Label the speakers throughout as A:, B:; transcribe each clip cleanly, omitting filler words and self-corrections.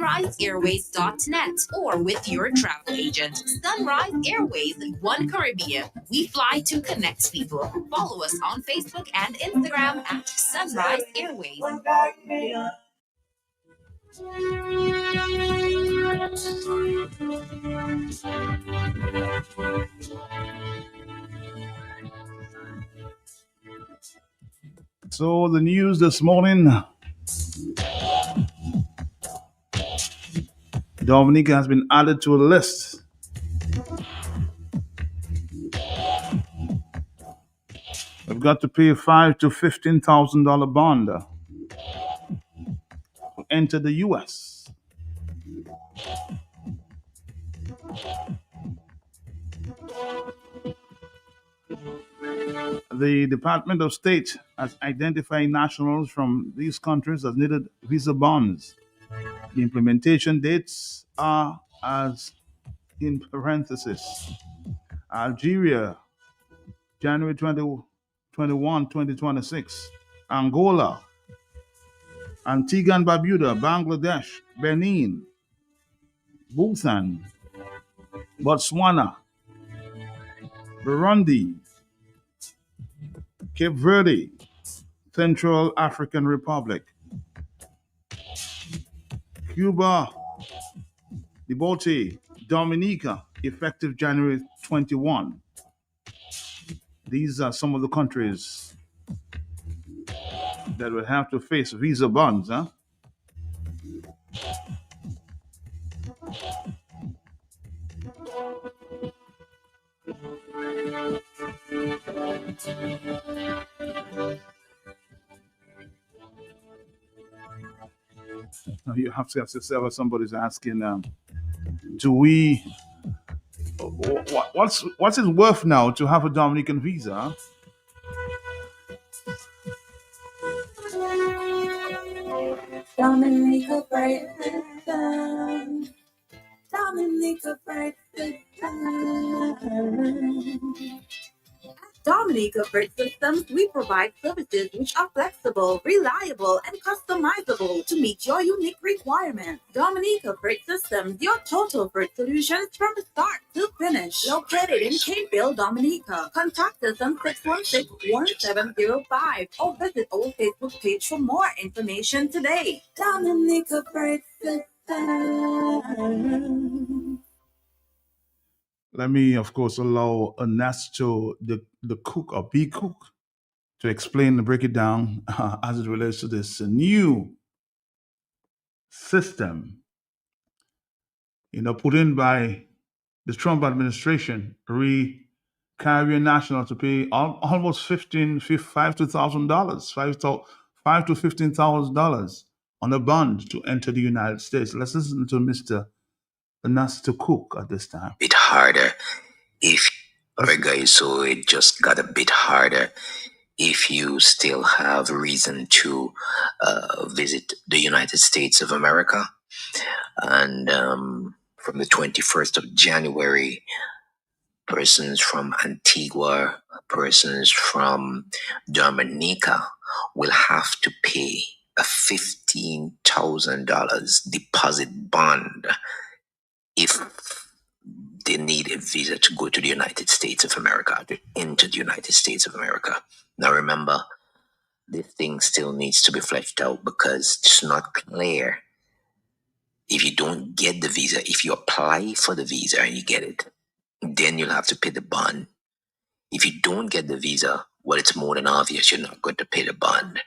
A: sunriseairways.net or with your travel agent. Sunrise Airways, One Caribbean. We fly to connect people. Follow us on Facebook and Instagram at Sunrise Airways.
B: So the news this morning, Dominica has been added to a list. They've got to pay $5,000 to $15,000 bond to enter the U.S. The Department of State has identified nationals from these countries as needed visa bonds. The implementation dates are as in parentheses: Algeria, January 2021, 2026; Angola, Antigua and Barbuda, Bangladesh, Benin, Bhutan, Botswana, Burundi, Cape Verde, Central African Republic, Cuba, Djibouti, Dominica, effective January 21. These are some of the countries that will have to face visa bans, huh? Now you have to ask yourself, somebody's asking, do we, what's it worth now to have a Dominican visa?
C: Dominica Bright System. Dominica Bright System. Dominica Freight Systems, we provide services which are flexible, reliable, and customizable to meet your unique requirements. Dominica Freight Systems, your total freight solutions from start to finish. Located in Capeville, Dominica. Contact us on 616-1705 or visit our Facebook page for more information today. Dominica Freight Systems.
B: Let me, of course, allow Ernesto, the cook or B cook, to explain and break it down as it relates to this new system, put in by the Trump administration, Caribbean national to pay almost $5,000, $5,000 to $15,000 on a bond to enter the United States. Let's listen to Mr. Ernesto Cook at this time.
D: Bit harder if guys, so it just got a bit harder if you still have reason to visit the United States of America. And from the 21st of January, persons from Antigua, persons from Dominica will have to pay a $15,000 deposit bond if they need a visa to go to the United States of America, to enter the United States of America. Now remember, this thing still needs to be fleshed out because it's not clear. If you don't get the visa, if you apply for the visa and you get it, then you'll have to pay the bond. If you don't get the visa, well, it's more than obvious you're not going to pay the bond.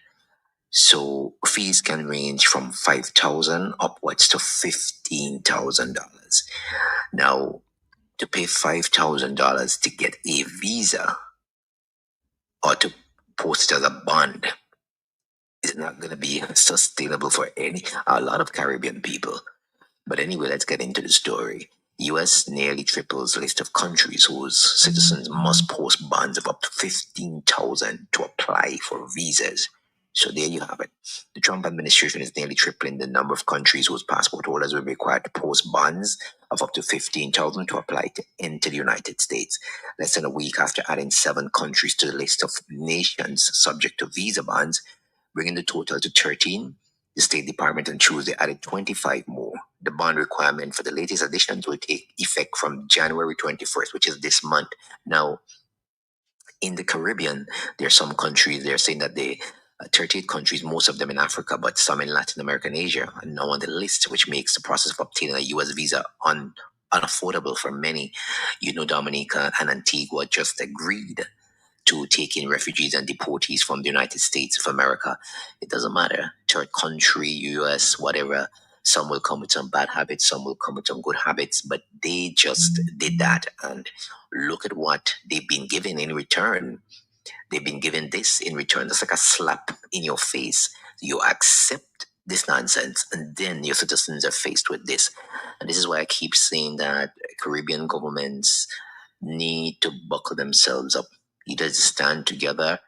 D: So fees can range from $5,000 upwards to $15,000. Now, to pay $5,000 to get a visa or to post as a bond is not going to be sustainable for a lot of Caribbean people. But anyway, let's get into the story. U.S. nearly triples the list of countries whose citizens must post bonds of up to $15,000 to apply for visas. So there you have it. The Trump administration is nearly tripling the number of countries whose passport holders will be required to post bonds of up to $15,000 to apply to enter the United States. Less than a week after adding 7 countries to the list of nations subject to visa bans, bringing the total to 13, the State Department on Tuesday added 25 more. the bond requirement for the latest additions will take effect from January 21st, which is this month. Now, in the Caribbean, there are some countries, they're saying that 38 countries, most of them in Africa, but some in Latin America and Asia, are now on the list, which makes the process of obtaining a U.S. visa unaffordable for many. You know, Dominica and Antigua just agreed to take in refugees and deportees from the United States of America. It doesn't matter, third country, US, whatever. Some will come with some bad habits, some will come with some good habits, but they just did that. And look at what they've been given in return. They've been given this in return. It's like a slap in your face. You accept this nonsense, and then your citizens are faced with this. And this is why I keep saying that Caribbean governments need to buckle themselves up. Either stand together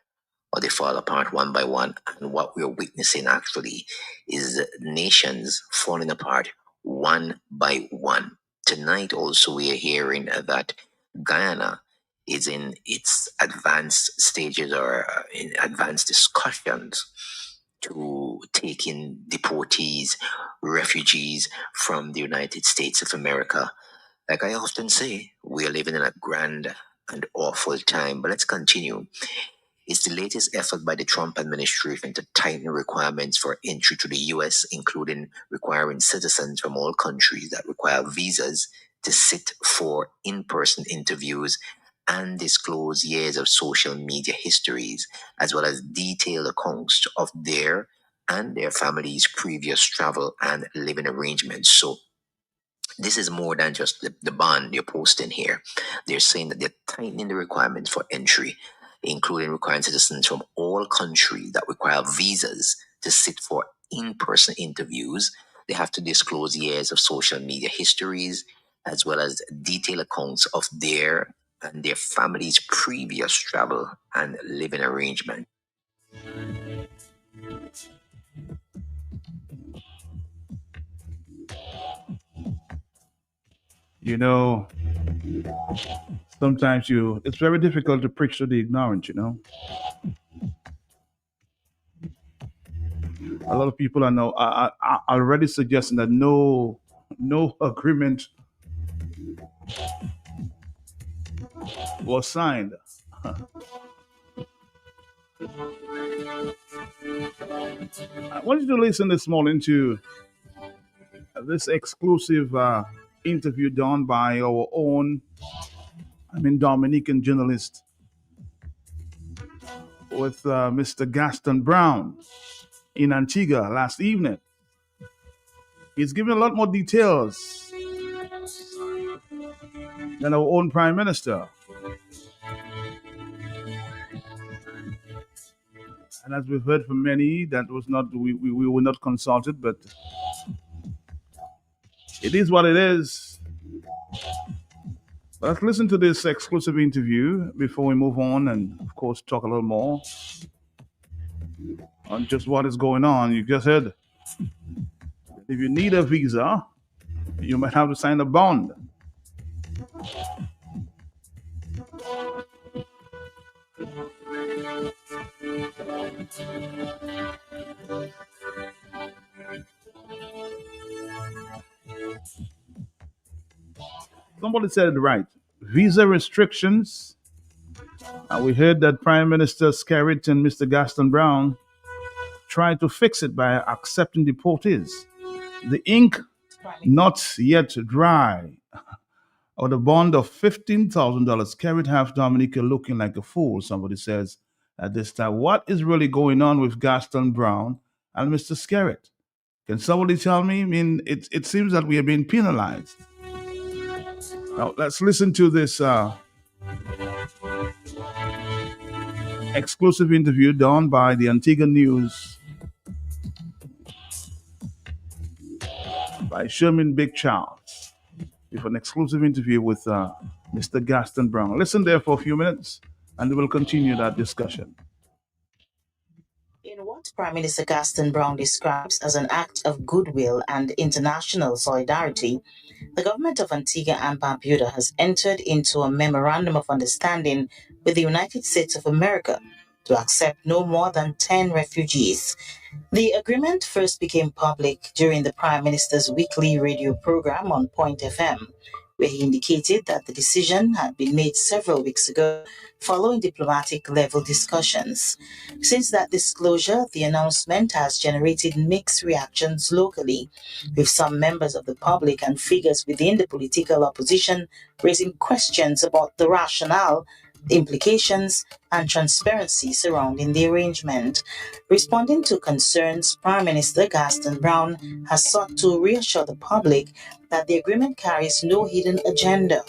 D: or they fall apart one by one. And what we're witnessing actually is nations falling apart one by one. Tonight also we are hearing that Guyana is in its advanced stages or in advanced discussions to take in deportees, refugees from the United States of America. Like I often say, we are living in a grand and awful time, but let's continue. It's the latest effort by the Trump administration to tighten requirements for entry to the U.S., including requiring citizens from all countries that require visas to sit for in-person interviews and disclose years of social media histories, as well as detailed accounts of their and their families' previous travel and living arrangements. So this is more than just the bond you're posting here. They're saying that they're tightening the requirements for entry, including requiring citizens from all countries that require visas to sit for in-person interviews. They have to disclose years of social media histories, as well as detailed accounts of their and their families' previous travel and living arrangement.
B: You know, sometimes it's very difficult to preach to the ignorant, you know. A lot of people are now are already suggesting that no agreement was signed. I want you to listen this morning to this exclusive interview done by our own, Dominican journalist with Mr. Gaston Brown in Antigua last evening. He's giving a lot more details than our own Prime Minister. And as we've heard from many, that was not we were not consulted, but it is what it is. Let's listen to this exclusive interview before we move on and, of course, talk a little more on just what is going on. You just heard, if you need a visa, you might have to sign a bond. Somebody said it right. Visa restrictions. And we heard that Prime Minister Skerritt and Mr. Gaston Brown tried to fix it by accepting deportees. The ink not yet dry. Or the bond of $15,000. Skerritt have Dominica looking like a fool, somebody says at this time. What is really going on with Gaston Brown and Mr. Skerritt? Can somebody tell me? I mean, it seems that we are being penalized. Now, let's listen to this exclusive interview done by the Antigua News by Sherman Big Charles with an exclusive interview with Mr. Gaston Brown. Listen there for a few minutes and we will continue that discussion.
E: In what Prime Minister Gaston Brown describes as an act of goodwill and international solidarity, the government of Antigua and Barbuda has entered into a memorandum of understanding with the United States of America to accept no more than 10 refugees. The agreement first became public during the Prime Minister's weekly radio program on Point FM, where he indicated that the decision had been made several weeks ago following diplomatic level discussions. Since that disclosure, the announcement has generated mixed reactions locally, with some members of the public and figures within the political opposition raising questions about the rationale, the implications, and transparency surrounding the arrangement. Responding to concerns, Prime Minister Gaston Brown has sought to reassure the public that the agreement carries no hidden agenda.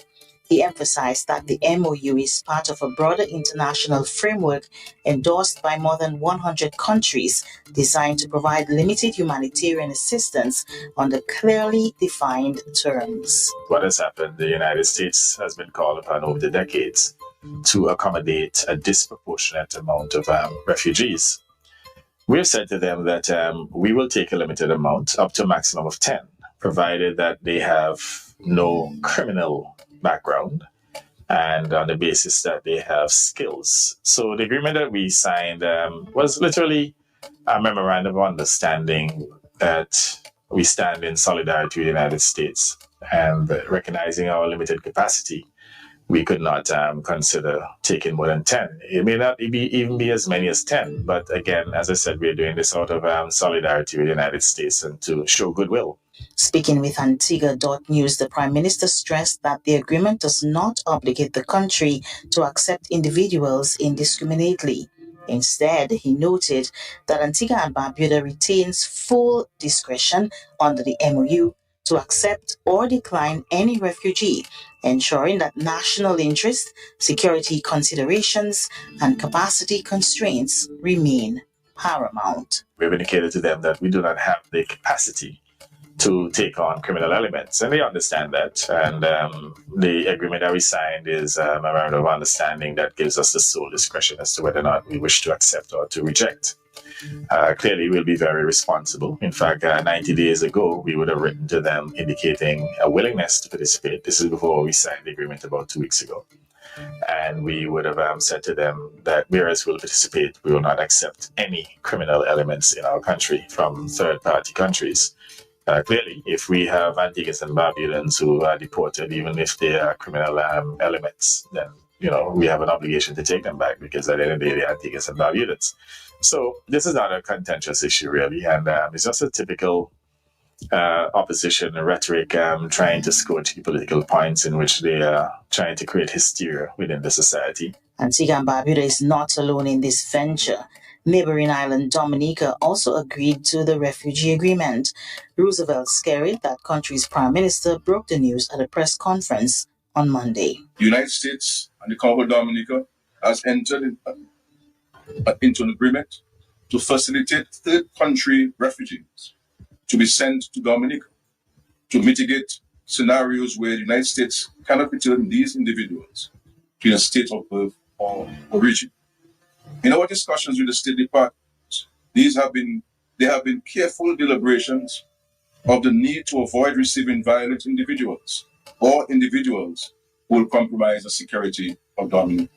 E: He emphasized that the MOU is part of a broader international framework endorsed by more than 100 countries, designed to provide limited humanitarian assistance under clearly defined terms.
F: What has happened, the United States has been called upon over the decades to accommodate a disproportionate amount of refugees. We have said to them that we will take a limited amount, up to a maximum of 10, provided that they have no criminal background and on the basis that they have skills. So the agreement that we signed was literally a memorandum of understanding that we stand in solidarity with the United States, and recognizing our limited capacity, we could not consider taking more than 10. It may not even be as many as 10, but again, as I said, we're doing this out of solidarity with the United States and to show goodwill.
E: Speaking with Antigua.news, the Prime Minister stressed that the agreement does not obligate the country to accept individuals indiscriminately. Instead, he noted that Antigua and Barbuda retains full discretion under the MOU to accept or decline any refugee, ensuring that national interest, security considerations, and capacity constraints remain paramount.
F: We've indicated to them that we do not have the capacity to take on criminal elements, and they understand that. And the agreement that we signed is a memorandum of understanding that gives us the sole discretion as to whether or not we wish to accept or to reject. Clearly, we'll be very responsible. In fact, 90 days ago, we would have written to them indicating a willingness to participate. This is before we signed the agreement about 2 weeks ago. And we would have said to them that whereas we'll participate, we will not accept any criminal elements in our country from third-party countries. Clearly, if we have Antiguans and Barbudans who are deported, even if they are criminal elements, then we have an obligation to take them back, because at the end of the day, they're Antiguans and Barbudans. So this is not a contentious issue, really, and it's just a typical opposition rhetoric trying to score political points in which they are trying to create hysteria within the society.
E: Antigua and Barbuda is not alone in this venture. Neighboring island Dominica also agreed to the refugee agreement. Roosevelt carried that country's prime minister broke the news at a press conference on Monday.
G: The United States and the Commonwealth of Dominica has entered into an agreement to facilitate third country refugees to be sent to Dominica to mitigate scenarios where the United States cannot return these individuals to a state of birth or origin. In our discussions with the State Department, there have been careful deliberations of the need to avoid receiving violent individuals or individuals who will compromise the security of Dominica.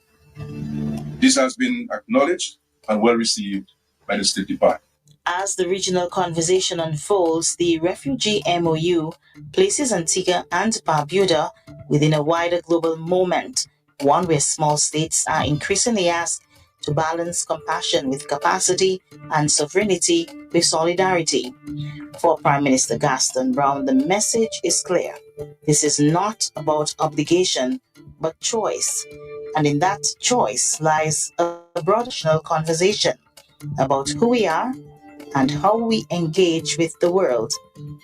G: This has been acknowledged and well received by the State Department.
E: As the regional conversation unfolds, the refugee MOU places Antigua and Barbuda within a wider global moment, one where small states are increasingly asked to balance compassion with capacity and sovereignty with solidarity. For Prime Minister Gaston Brown, the message is clear. This is not about obligation, but choice. And in that choice lies a broader national conversation about who we are and how we engage with the world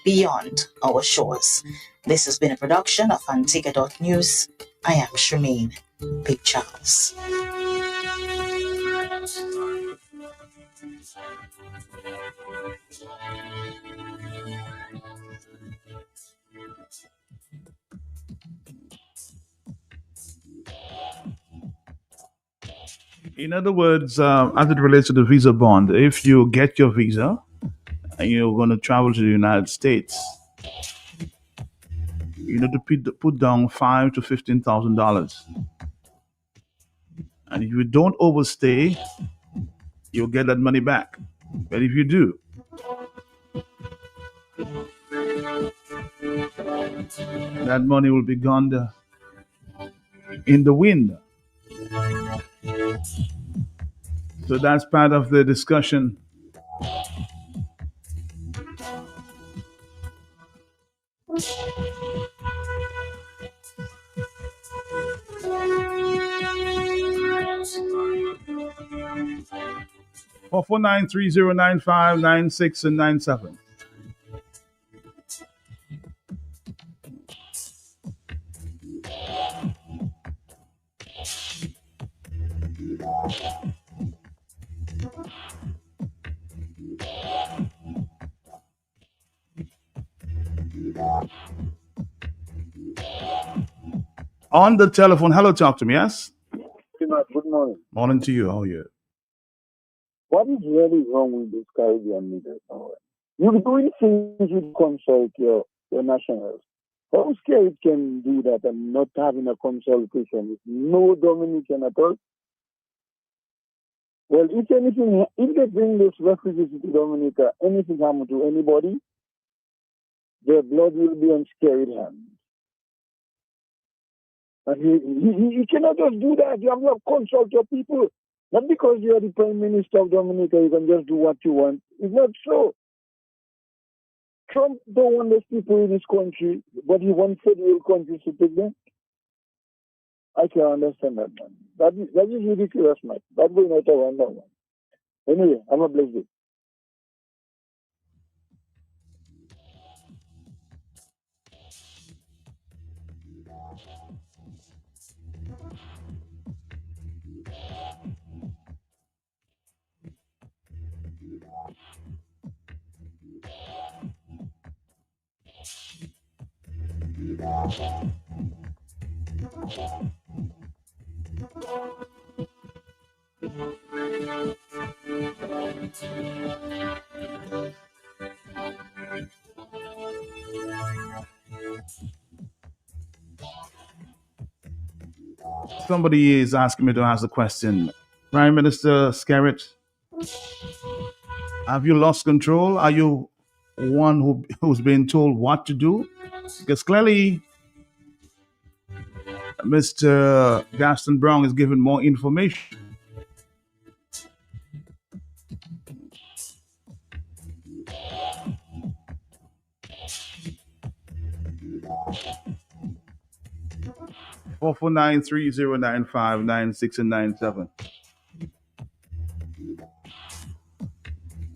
E: beyond our shores. This has been a production of Antigua.news. I am Shermaine Big Charles.
B: In other words, as it relates to the visa bond, if you get your visa and you're going to travel to the United States, you need to put down $5,000 to $15,000. And if you don't overstay you'll get that money back. But if you do, that money will be gone in the wind. So that's part of the discussion. Or 493095996 and 97. On the telephone, hello, talk to me, yes?
H: Good morning.
B: Morning to you, how are you?
H: What is really wrong with this Caribbean leaders? You're doing things with consult your nationals. How scary it can do that and not having a consultation with no Dominican at all? Well, if anything, if they bring those refugees to Dominica, anything happen to anybody, their blood will be on scary hands. And you cannot just do that. You have to consult your people. Not because you are the Prime Minister of Dominica, you can just do what you want. It's not so. Trump don't want those people in his country, but he wants federal countries to take them. I can understand that, man. That is ridiculous, man. That will not around that one. Anyway, I'm a blessed day.
B: Somebody is asking me to ask a question. Prime Minister Skerrit, have you lost control? Are you one who's been told what to do? Because clearly, Mr. Gaston Brown is giving more information. Four 493095996 and 97.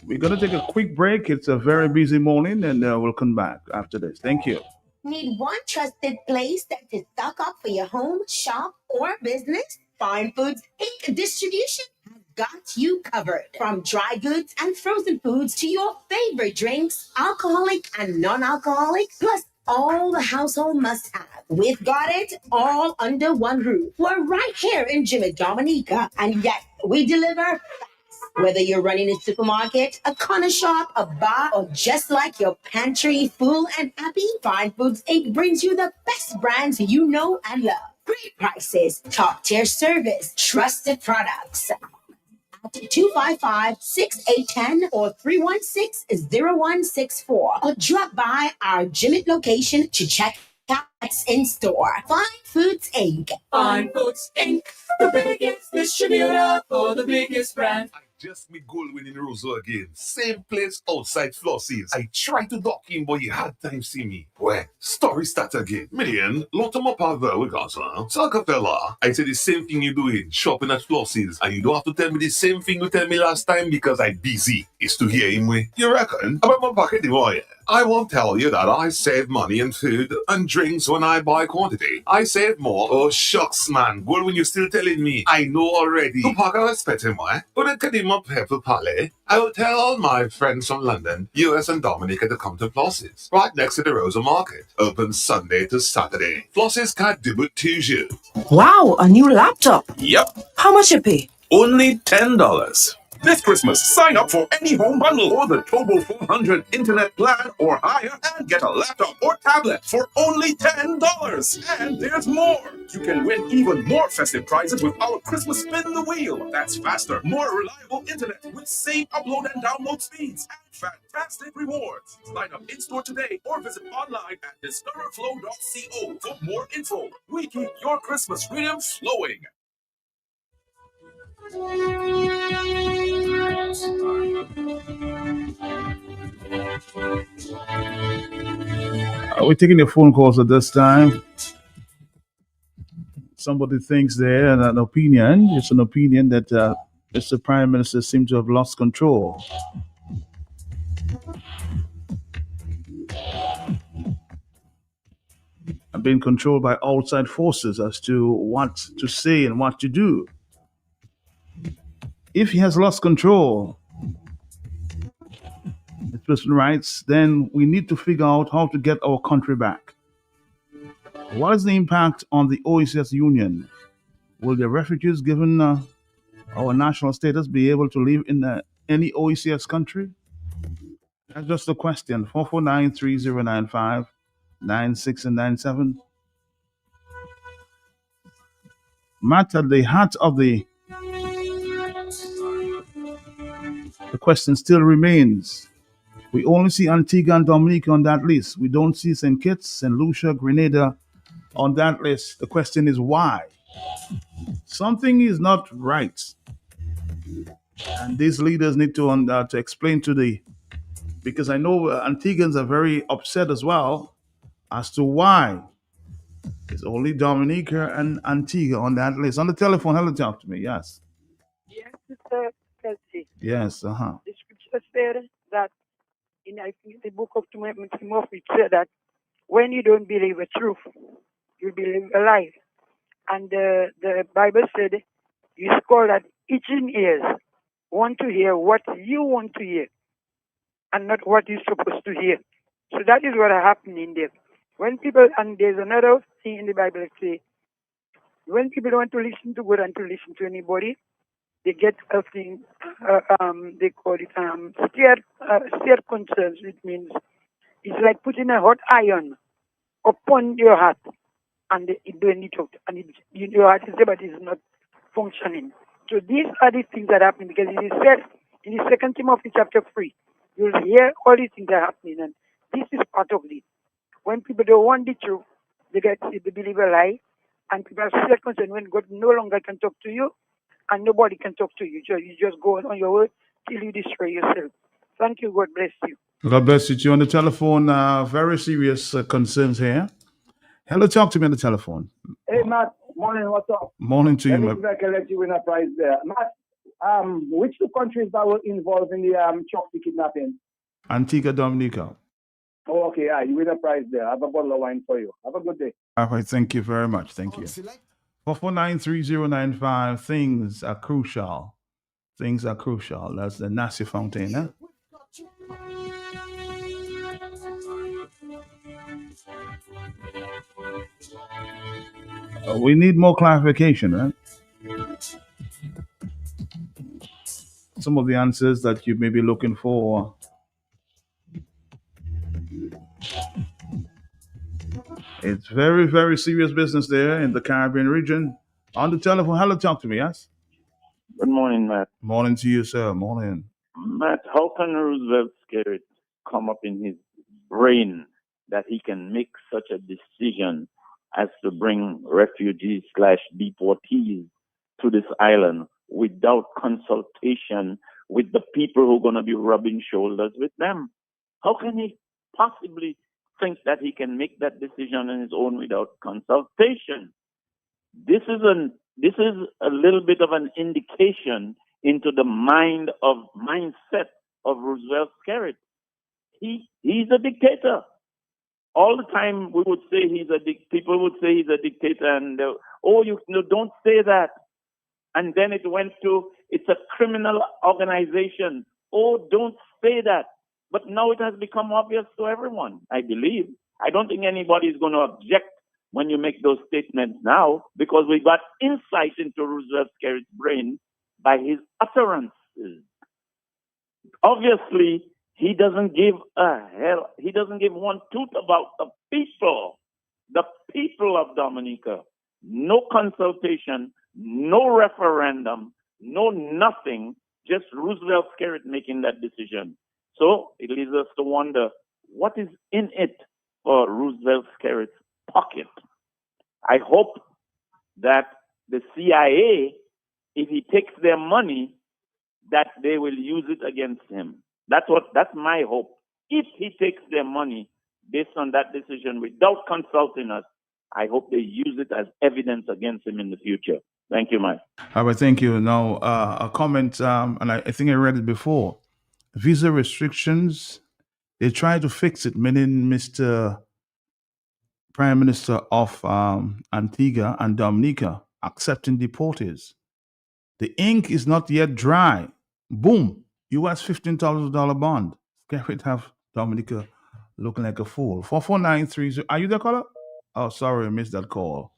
B: We're going to take a quick break. It's a very busy morning, and we'll come back after this. Thank you.
A: Need one trusted place that to stock up for your home, shop, or business? Fine Foods Inc. Distribution has got you covered. From dry goods and frozen foods to your favorite drinks, alcoholic and non-alcoholic, plus all the household must-have. We've got it all under one roof. We're right here in Jimmy Dominica, and yet we deliver fast. Whether you're running a supermarket, a corner shop, a bar, or just like your pantry full and happy, Fine Foods Inc. brings you the best brands you know and love. Great prices, top-tier service, trusted products. 255-6810 or 316-0164, or drop by our Jimmy location to check out in store. Fine Foods Inc.
I: Fine Foods Inc. The biggest distributor for the biggest brand.
J: Just me goal winning Roseau again. Same place outside Flossies. I tried to dock in, but you had time see me. Well, story start again. Million, lot of my power we got, huh? Saka fella, I said the same thing you doing, shopping at Flossies, and you don't have to tell me the same thing you tell me last time because I'm busy. It's to hear him way. You reckon? About my pocket, boy. I won't tell you that I save money in food and drinks when I buy quantity. I save more. Oh, shucks, man. Well, when you're still telling me, I know already. To pack a respect him, why? But I can him up Pepper Palais. I will tell all my friends from London, US and Dominica to come to Flossies, right next to the Rosa Market. Open Sunday to Saturday. Flossies can't do it to you.
K: Wow, a new laptop.
J: Yep.
K: How much you pay?
J: Only $10.
K: This Christmas, sign up for any home bundle or the Tobo 400 internet plan or higher and get a laptop or tablet for only $10. And there's more. You can win even more festive prizes with our Christmas Spin the Wheel. That's faster, more reliable internet with same upload and download speeds and fantastic rewards. Sign up in-store today or visit online at discoverflow.co for more info. We keep your Christmas rhythm flowing.
B: We're taking your phone calls at this time. Somebody thinks they're an opinion. It's an opinion that Mr. Prime Minister seems to have lost control. And being controlled by outside forces as to what to say and what to do. If he has lost control, this person writes, then we need to figure out how to get our country back. What is the impact on the OECS Union? Will the refugees given our national status be able to live in any OECS country? That's just a question. 449-3095, 96 and 97. Matt, at the heart of the question still remains. We only see Antigua and Dominica on that list. We don't see St. Kitts, St. Lucia, Grenada on that list. The question is why? Something is not right. And these leaders need to explain because I know Antiguans are very upset as well as to why it's only Dominica and Antigua on that list. On the telephone, hello, talk to me. Yes.
L: Yes, Mr. Kelsey.
B: Yes,
L: The scripture said that in I think the book of Timothy, it said that when you don't believe the truth, you believe a lie. And the Bible said, you call that itching ears want to hear what you want to hear and not what you're supposed to hear. So that is what happened in there. When people, and there's another thing in the Bible that say, when people want to listen to God and to listen to anybody, they get a thing, they call it steer concerns, which means it's like putting a hot iron upon your heart and it burns it out. And your heart is there, but it's not functioning. So these are the things that happen because it is said in the 2 Timothy chapter 3, you'll hear all these things that are happening, and this is part of it. When people don't want the truth, they believe a lie, and people are still concerned when God no longer can talk to you, and nobody can talk to you. So you just go on your way till you destroy yourself. Thank you. God bless you.
B: God bless you. On the telephone, very serious concerns here. Hello, talk to me on the telephone.
M: Hey, Matt. Morning. What's up?
B: Morning to you,
M: Let me see if I can let you win a prize there. Matt, which two countries that were involved in the Chokri kidnapping?
B: Antigua, Dominica.
M: Oh, okay. You win a prize there. I have a bottle of wine for you. Have a good day.
B: All right. Thank you very much. Thank you. 449-3095. Things are crucial. Things are crucial. That's the Nassi Fountain, huh? We need more clarification, right? Some of the answers that you may be looking for. It's very, very serious business there in the Caribbean region. On the telephone, hello, talk to me, yes?
N: Good morning, Matt.
B: Morning to you, sir. Morning.
N: Matt, how can Roosevelt Skerrit come up in his brain that he can make such a decision as to bring refugees/deportees to this island without consultation with the people who are going to be rubbing shoulders with them? How can he possibly think that he can make that decision on his own without consultation? This is a little bit of an indication into the mindset of Roosevelt Skerrit. He's a dictator. All the time we would say people would say he's a dictator, and don't say that. And then it went to, it's a criminal organization. Oh, don't say that. But now it has become obvious to everyone, I believe. I don't think anybody is going to object when you make those statements now, because we got insight into Roosevelt Skerrit's brain by his utterances. Obviously, he doesn't give a hell. He doesn't give one toot about the people of Dominica. No consultation, no referendum, no nothing. Just Roosevelt Skerrit making that decision. So it leads us to wonder what is in it for Roosevelt Skerrit's pocket. I hope that the CIA, if he takes their money, that they will use it against him. That's my hope. If he takes their money based on that decision without consulting us, I hope they use it as evidence against him in the future. Thank you, Mike.
B: All right, thank you. Now, a comment, and I think I read it before. Visa restrictions, they try to fix it, meaning Mr. Prime Minister of Antigua and Dominica accepting deportees. The ink is not yet dry. Boom, US $15,000 bond. Scared to have Dominica looking like a fool. 44930. Are you there, caller? Oh, sorry, I missed that call.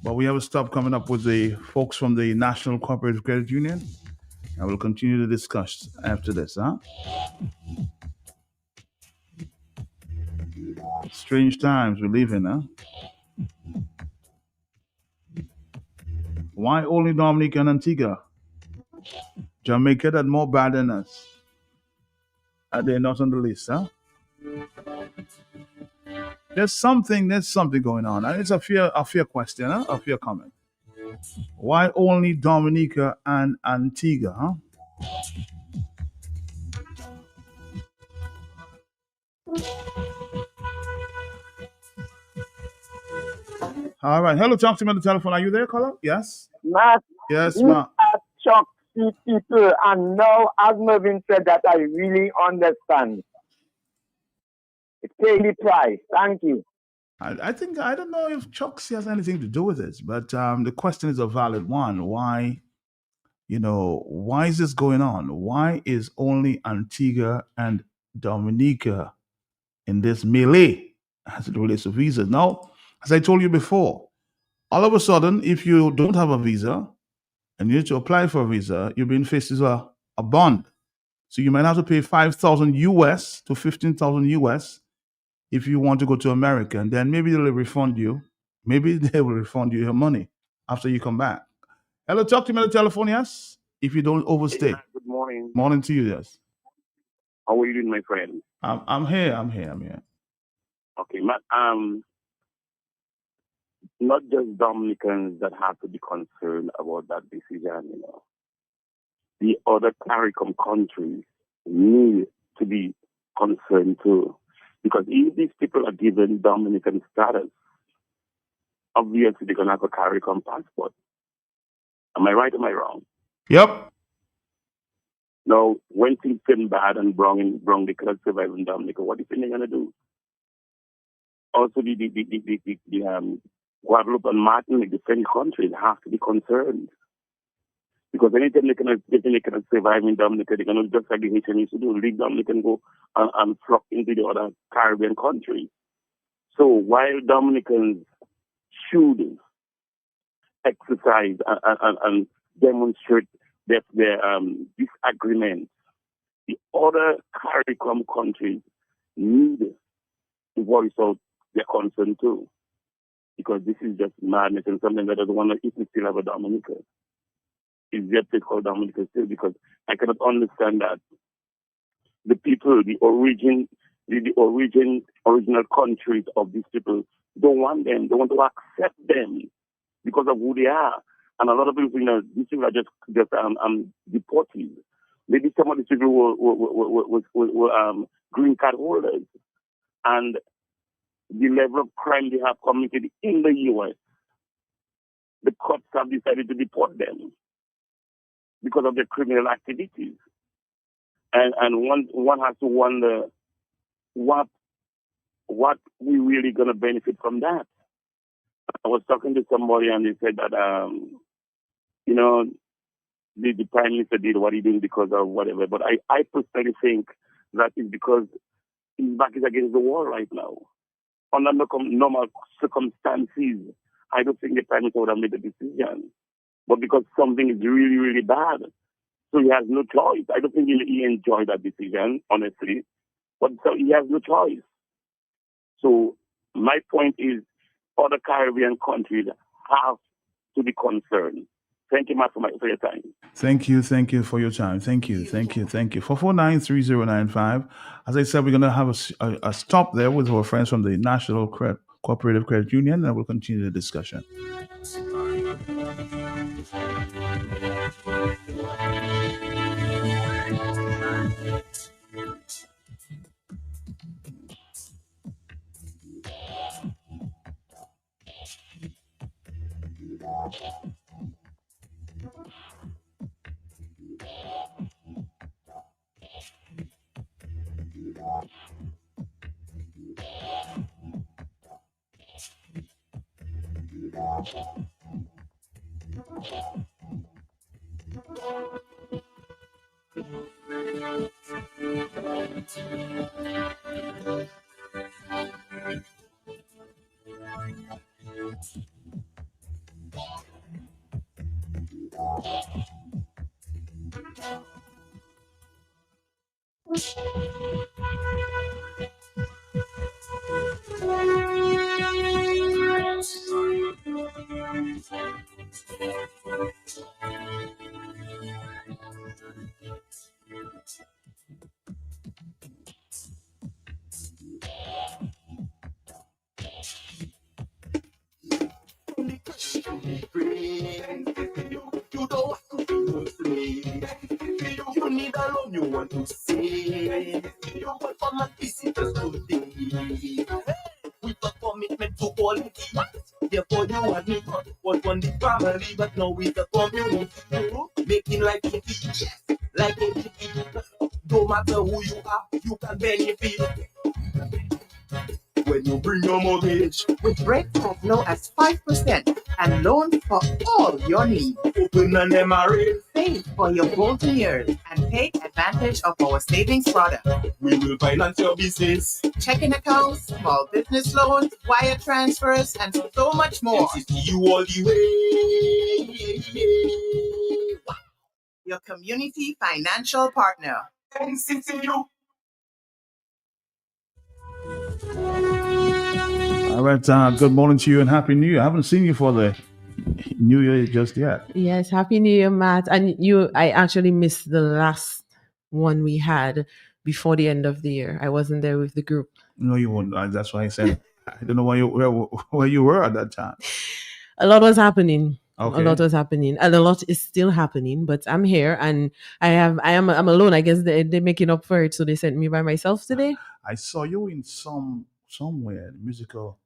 B: But we have a stop coming up with the folks from the National Cooperative Credit Union. And we'll continue to discuss after this, huh? Strange times we live in, huh? Why only Dominica and Antigua? Jamaica that more bad than us. Are they not on the list, huh? There's something going on. And it's a fair question, huh? A fair comment. Why only Dominica and Antigua, huh? All right. Hello, talk to me on the telephone. Are you there, caller? Yes?
O: Matt,
B: Yes,
O: these
B: ma.
O: are Chuck people, and now, as Mervyn said, that I really understand. It's paying the price. Thank you.
B: I think, I don't know if Chucksy has anything to do with this, but the question is a valid one. Why, why is this going on? Why is only Antigua and Dominica in this melee as it relates to visas? Now, as I told you before, all of a sudden, if you don't have a visa and you need to apply for a visa, you're being faced with a bond. So you might have to pay 5,000 US to 15,000 US if you want to go to America, and then maybe they'll refund you. Maybe they will refund you your money after you come back. Hello, talk to me on the telephone, yes? If you don't overstay.
P: Good morning.
B: Morning to you, yes.
P: How are you doing, my friend?
B: I'm here.
P: Okay, not just Dominicans that have to be concerned about that decision, The other CARICOM countries need to be concerned too. Because if these people are given Dominican status, obviously they're going to have a CARICOM passport. Am I right or am I wrong?
B: Yep.
P: Now, when things get bad and wrong they cannot survive in Dominica, what do you think they're going to do? Also, the Guadeloupe and Martinique, the French countries, have to be concerned. Because anytime they cannot survive in Dominica, they're going to, just like the Haitian used to do, leave Dominica and go and flock into the other Caribbean countries. So while Dominicans should exercise and demonstrate their disagreement, the other CARICOM countries need to voice out their concern too. Because this is just madness and something that doesn't want to even still have a Dominica. Is yet to call Dominica still, because I cannot understand that the people, the original countries of these people don't want them, don't want to accept them because of who they are. And a lot of people, these people are just deportees. Maybe some of these people were green card holders, and the level of crime they have committed in the U.S., the courts have decided to deport them because of their criminal activities. And one has to wonder what we really going to benefit from that. I was talking to somebody and they said that, the Prime Minister did what he did because of whatever. But I personally think that is because his back is against the wall right now. Under normal circumstances, I don't think the Prime Minister would have made the decision. But because something is really, really bad, So he has no choice. I don't think he enjoyed that decision, honestly. But so he has no choice. So my point is, other Caribbean countries have to be concerned. Thank you, Matt, for your time.
B: Thank you for your time. Thank you. 449-3095. As I said, we're going to have a stop there with our friends from the National Cooperative Credit Union, and we'll continue the discussion.
I: You need a loan, you want to say. You want for my visitors today. With a commitment to quality. Therefore you admit was on the family, but now with the community. Making life easy, like a no matter who you are, you can benefit. When you bring your mortgage
Q: with rates as low as 5% and loans for all your needs.
I: Open an MRA.
Q: Save for your golden years and take advantage of our savings product.
I: We will finance your business.
Q: Checking accounts, small business loans, wire transfers, and so much more.
I: You all the way.
Q: Your community financial partner.
I: NCCU.
B: All right, good morning to you and Happy New Year. I haven't seen you for the New Year just yet.
R: Yes, Happy New Year, Matt. And I actually missed the last one we had before the end of the year. I wasn't there with the group.
B: No, you wouldn't. That's why I said I don't know where you were at that time.
R: A lot was happening.
B: Okay.
R: A lot was happening, and a lot is still happening. But I'm here, and I'm alone. I guess they're making up for it, so they sent me by myself today.
B: I saw you in somewhere musical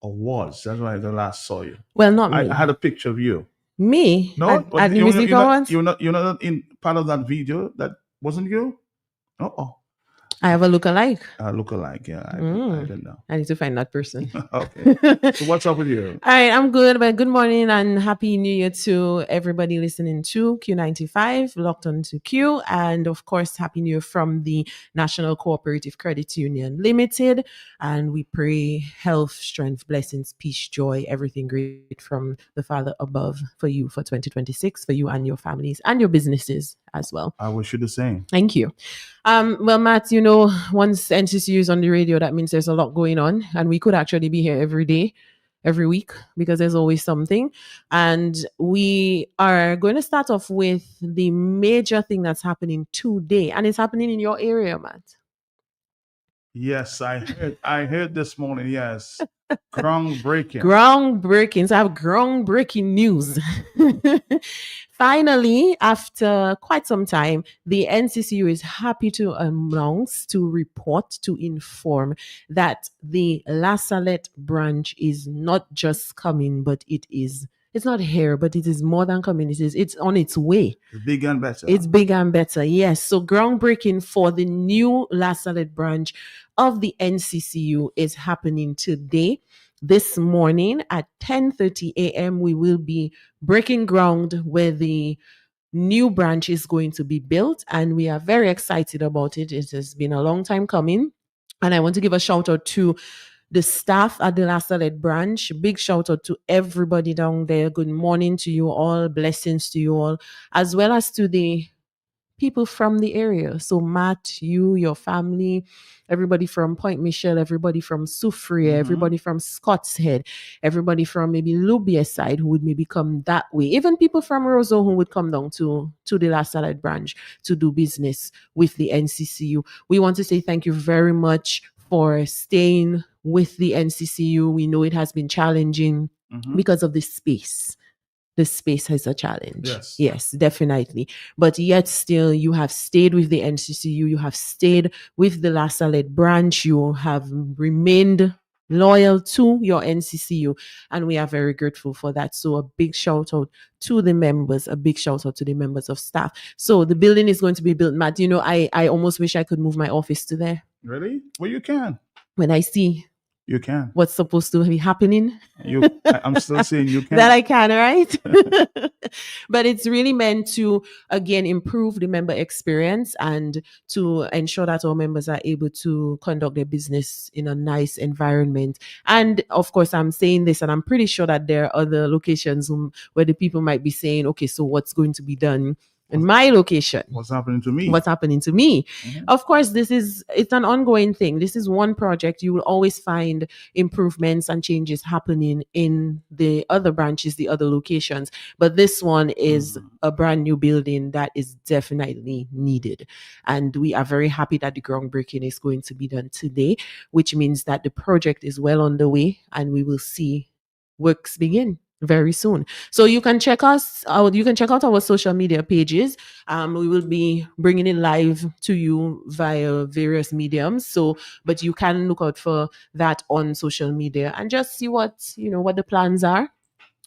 B: awards. That's why I last saw you.
R: Well, not me.
B: I had a picture of you.
R: Me?
B: No,
R: at the music awards.
B: You're not in part of that video. That wasn't you.
R: I have a lookalike.
B: Yeah. I don't know.
R: I need to find that person.
B: Okay. So what's up with you?
R: All right, I'm good. But good morning and Happy New Year to everybody listening to Q95, locked on to Q. And of course, Happy New Year from the National Cooperative Credit Union Limited. And we pray health, strength, blessings, peace, joy, everything great from the Father above for you for 2026, for you and your families and your businesses as well.
B: I wish you the same.
R: Thank you. Well, Matt, once NCCU is on the radio, that means there's a lot going on, and we could actually be here every day, every week, because there's always something. And we are going to start off with the major thing that's happening today, and it's happening in your area, Matt.
B: Yes, I heard this morning. Yes, groundbreaking.
R: So I have groundbreaking news. Finally, after quite some time, the NCCU is happy to announce, to report, to inform that the La Salette branch is not just coming, but it's not here, but it is more than coming. It's on its way.
B: It's big and better.
R: It's big and better, yes. So groundbreaking for the new La Salette branch of the NCCU is happening today. This morning at 10:30 a.m., we will be breaking ground where the new branch is going to be built, and we are very excited about it. It has been a long time coming, and I want to give a shout out to the staff at the La Salette branch. Big shout out to everybody down there. Good morning to you all, blessings to you all, as well as to the people from the area. So Matt, you, your family, everybody from Point Michelle, everybody from Soufriere, everybody from Scott's Head, everybody from maybe Lubia side who would maybe come that way. Even people from Roseau who would come down to the La Salette branch to do business with the NCCU. We want to say thank you very much for staying with the NCCU. We know it has been challenging because of the space. The space is a challenge. Yes, definitely. But yet still, you have stayed with the NCCU. You have stayed with the La Salette branch. You have remained loyal to your NCCU. And we are very grateful for that. So a big shout out to the members, a big shout out to the members of staff. So the building is going to be built, Matt. You know, I almost wish I could move my office to there.
B: Really? Well, you can.
R: When I see
B: You can.
R: what's supposed to be happening.
B: I'm still saying you can.
R: That I can, right? But it's really meant to, again, improve the member experience and to ensure that our members are able to conduct their business in a nice environment. And of course, I'm saying this, and I'm pretty sure that there are other locations where the people might be saying, okay, so what's going to be done in my location?
B: What's happening to me?
R: What's happening to me? Of course, it's an ongoing thing. This is one project. You will always find improvements and changes happening in the other branches, the other locations. But this one is a brand new building that is definitely needed. And we are very happy that the groundbreaking is going to be done today, which means that the project is well on the way and we will see works begin very soon. So you can check us out. You can check out our social media pages. We will be bringing it live to you via various mediums. So, but you can look out for that on social media and just see what the plans are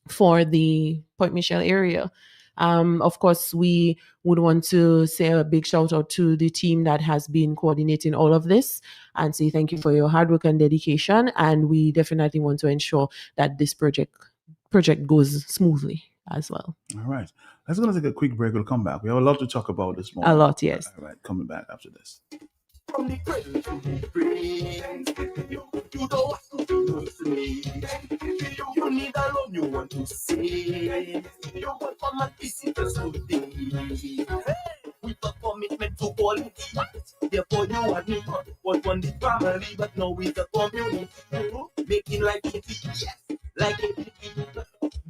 R: for the Point Michelle area. Of course, we would want to say a big shout out to the team that has been coordinating all of this and say thank you for your hard work and dedication. And we definitely want to ensure that this project goes smoothly as well.
B: All right. Let's go take a quick break. We'll come back. We have a lot to talk about this morning.
R: A lot, yes.
B: All right. Coming back after this.
I: From the cradle to the grave, you don't have to do to me. You need a loan you want to save. You want from a visitors today. Hey, with a commitment to quality. Therefore you and me was one the family, but now with the community. Making life easy, yes, like it.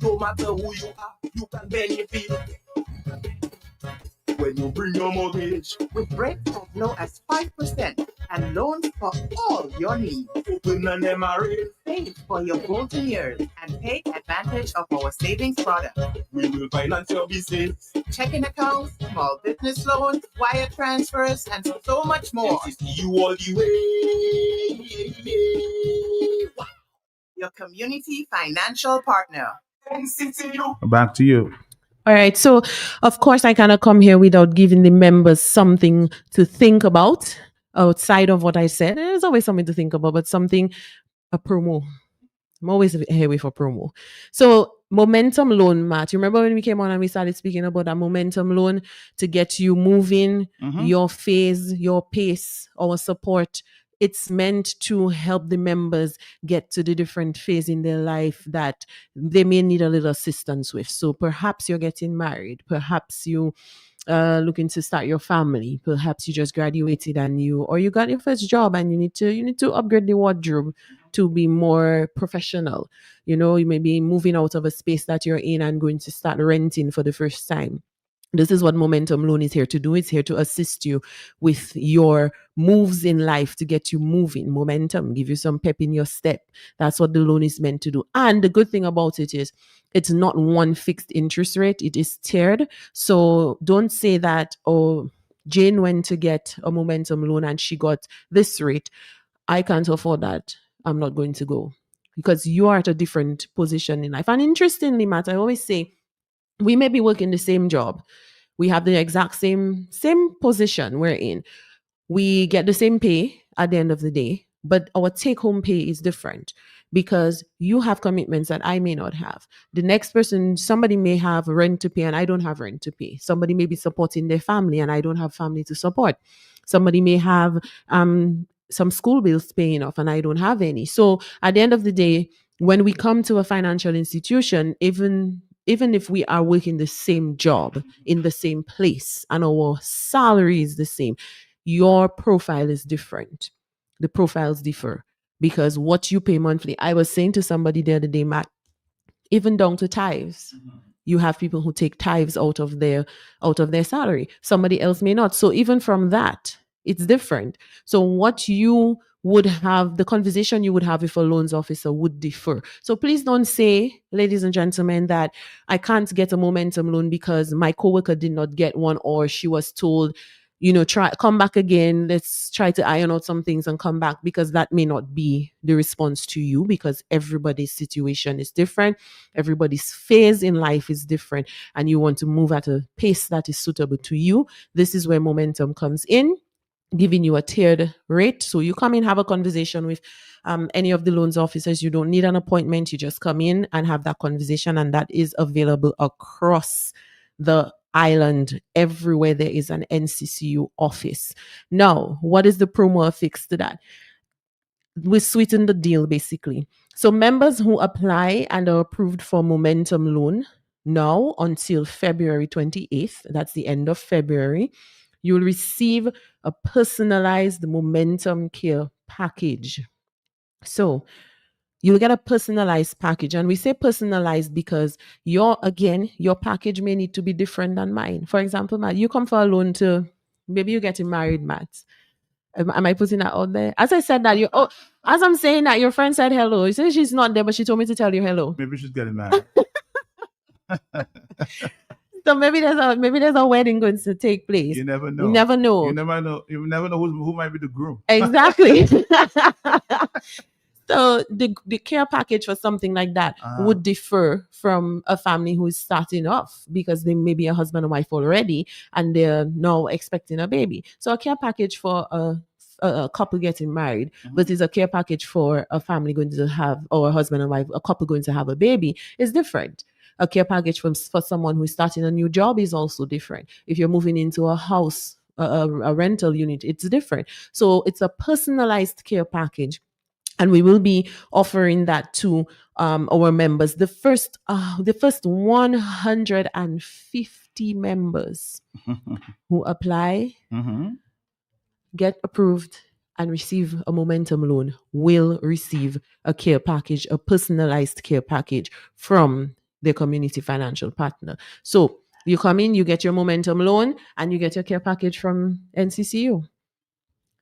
I: No matter who you are, you can benefit. When you bring your mortgage,
Q: with rates as low as 5% and loans for all your needs.
I: Open an MRA,
Q: Save for your golden years and take advantage of our savings product.
I: we will finance your business.
Q: Checking accounts, small business loans, wire transfers, and so much more.
I: You all the way. Wow.
Q: Your community financial partner.
I: NCCU.
B: Back to you.
R: All right. So, of course, I cannot come here without giving the members something to think about outside of what I said. There's always something to think about, but a promo. I'm always here for promo. So, momentum loan, Matt. You remember when we came on and we started speaking about that momentum loan to get you moving, your phase, your pace, our support. It's meant to help the members get to the different phase in their life that they may need a little assistance with. So perhaps you're getting married, perhaps you looking to start your family, perhaps you just graduated and you got your first job and you need to upgrade the wardrobe to be more professional. You may be moving out of a space that you're in and going to start renting for the first time. This is what Momentum Loan is here to do. It's here to assist you with your moves in life, to get you moving, momentum, give you some pep in your step. That's what the loan is meant to do. And the good thing about it is it's not one fixed interest rate. It is tiered. So don't say that, oh, Jane went to get a Momentum Loan and she got this rate. I can't afford that. I'm not going to go. Because you are at a different position in life. And interestingly, Matt, I always say, we may be working the same job. We have the exact same position we're in. We get the same pay at the end of the day, but our take-home pay is different because you have commitments that I may not have. The next person, somebody may have rent to pay and I don't have rent to pay. Somebody may be supporting their family and I don't have family to support. Somebody may have some school bills paying off and I don't have any. So at the end of the day, when we come to a financial institution, even even if we are working the same job in the same place and our salary is the same, your profile is different. The profiles differ because what you pay monthly. I was saying to somebody the other day, Matt, even down to tithes. You have people who take tithes out of their salary. Somebody else may not. So even from that, it's different. So what you would have, the conversation you would have with a loans officer would differ. So please don't say, ladies and gentlemen, that I can't get a momentum loan because my coworker did not get one, or she was told, come back again. Let's try to iron out some things and come back, because that may not be the response to you, because everybody's situation is different. Everybody's phase in life is different, and you want to move at a pace that is suitable to you. This is where momentum comes in, giving you a tiered rate. So you come in, have a conversation with any of the loans officers. You don't need an appointment. You just come in and have that conversation, and that is available across the island. Everywhere there is an NCCU office. Now, what is the promo affixed to that? We sweeten the deal, basically. So members who apply and are approved for momentum loan now until February 28th, that's the end of February, you will receive a personalized momentum care package. So you'll get a personalized package. And we say personalized because your package may need to be different than mine. For example, Matt, you come for a loan to, maybe you're getting married, Matt. Am I putting that out there? As I said that, as I'm saying that, your friend said hello. You say she's not there, but she told me to tell you hello.
B: Maybe she's getting married.
R: So maybe there's a wedding going to take place.
B: You never know.
R: You never know.
B: You never know. You never know who might be the groom.
R: Exactly. So the care package for something like that would differ from a family who is starting off, because they may be a husband and wife already and they're now expecting a baby. So a care package for a couple getting married, but is a care package for a family going to have, or a husband and wife, a couple going to have a baby, is different. A care package for someone who is starting a new job is also different. If you're moving into a house, a rental unit, it's different. So it's a personalized care package. And we will be offering that to our members. The first 150 members who apply, get approved, and receive a momentum loan will receive a care package, a personalized care package from their community financial partner. So you come in, you get your momentum loan, and you get your care package from NCCU.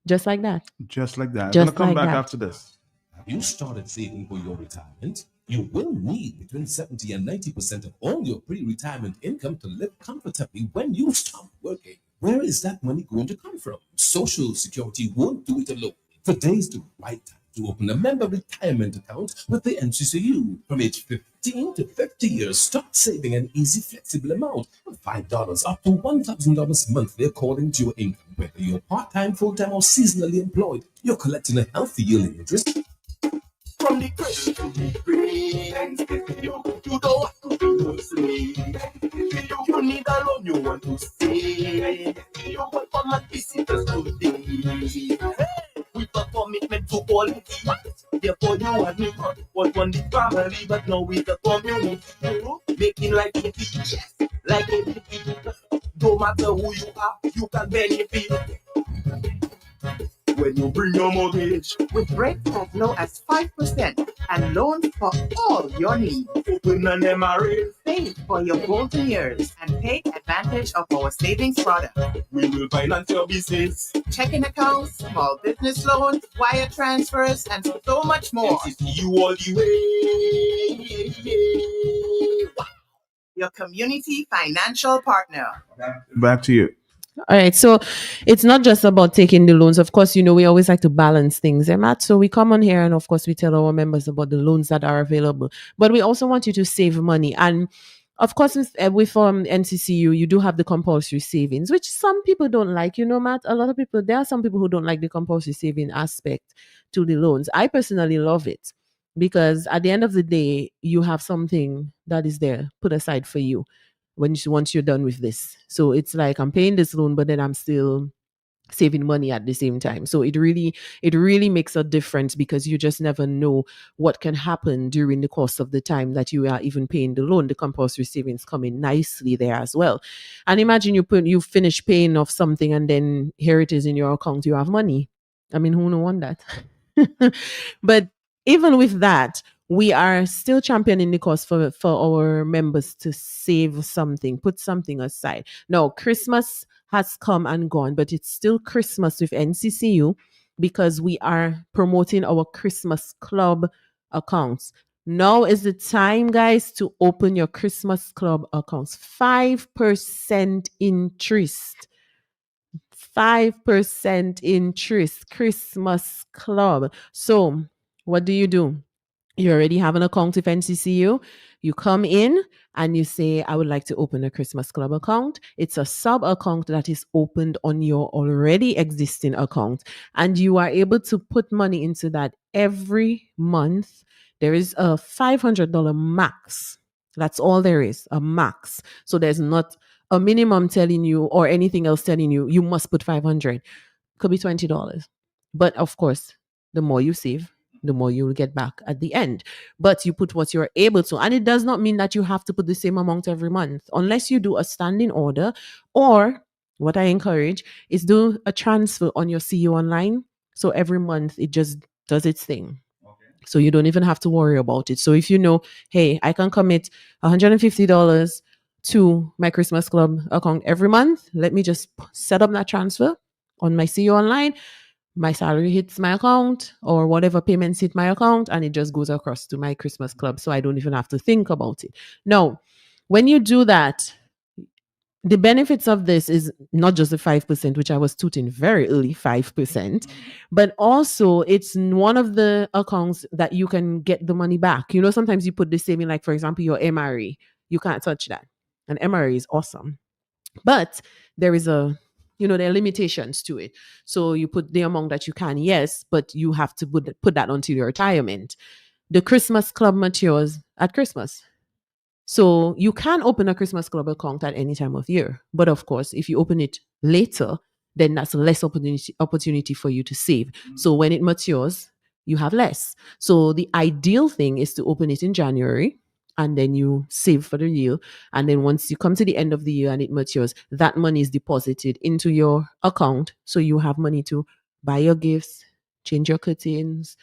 R: Just like that.
B: Just like that.
R: Just
B: I'm going to come
R: like
B: back
R: that.
B: after this.
S: Have you started saving for your retirement? You will need between 70 and 90% of all your pre-retirement income to live comfortably when you stop working. Where is that money going to come from? Social Security won't do it alone. Today's the right time to open a member retirement account with the NCCU. From age 15 to 50 years, start saving an easy, flexible amount of $5 up to $1,000 monthly according to your income. Whether you're part-time, full-time, or seasonally employed, you're collecting a healthy yielding interest.
I: From the cradle to the grave, you don't want to be no slave. You need a loan, you want to save. You want for my visitors today. With a commitment to quality, therefore you and me was one the family, but now with the community, making life easy, like everything. No matter who you are, you can benefit. When you bring your mortgage
Q: with rates as low as 5% and loans for all your needs.
I: Open an MRA,
Q: Save for your golden years and take advantage of our savings product.
I: we will finance your business.
Q: Checking accounts, small business loans, wire transfers, and so much more.
I: NCCU all the way.
Q: Your community financial partner.
B: Back to you.
R: All right. So it's not just about taking the loans. Of course, we always like to balance things, Matt. So we come on here and of course we tell our members about the loans that are available. But we also want you to save money. And of course, with NCCU, you do have the compulsory savings, which some people don't like, Matt. There are some people who don't like the compulsory saving aspect to the loans. I personally love it because at the end of the day, you have something that is there put aside for you once you're done with this. So it's like I'm paying this loan, but then I'm still saving money at the same time. So it really makes a difference, because you just never know what can happen during the course of the time that you are even paying the loan. The compulsory savings come in nicely there as well. And imagine you finish paying off something, and then here it is in your account, you have money. I mean, who don't want that? But even with that, we are still championing the cause for our members to save something, put something aside. Now, Christmas has come and gone, but it's still Christmas with NCCU, because we are promoting our Christmas Club accounts. Now is the time, guys, to open your Christmas Club accounts. 5% interest. 5% interest, Christmas Club. So what do? You already have an account with NCCU. You come in and you say, I would like to open a Christmas Club account. It's a sub account that is opened on your already existing account. And you are able to put money into that every month. There is a $500 max. That's all there is, a max. So there's not a minimum telling you or anything else telling you, you must put 500. Could be $20. But of course, the more you save, the more you will get back at the end. But you put what you're able to. And it does not mean that you have to put the same amount every month, unless you do a standing order, or what I encourage is do a transfer on your CU Online. So every month it just does its thing. So you don't even have to worry about it. So if you know, hey, I can commit $150 to my Christmas Club account every month, let me just set up that transfer on my CU Online. My salary hits my account, or whatever payments hit my account, and it just goes across to my Christmas Club. So I don't even have to think about it. Now, when you do that, the benefits of this is not just the 5%, which I was tooting very early, 5%, but also it's one of the accounts that you can get the money back. You know, sometimes you put the saving, like for example, your MRE, you can't touch that. And MRE is awesome. But there is there are limitations to it. So you put the amount that you can, yes, but you have to put that until your retirement. The Christmas Club matures at Christmas. So you can open a Christmas Club account at any time of year. But of course, if you open it later, then that's less opportunity for you to save. So when it matures, you have less. So the ideal thing is to open it in January, and then you save for the year. And then once you come to the end of the year and it matures, that money is deposited into your account. So you have money to buy your gifts, change your curtains,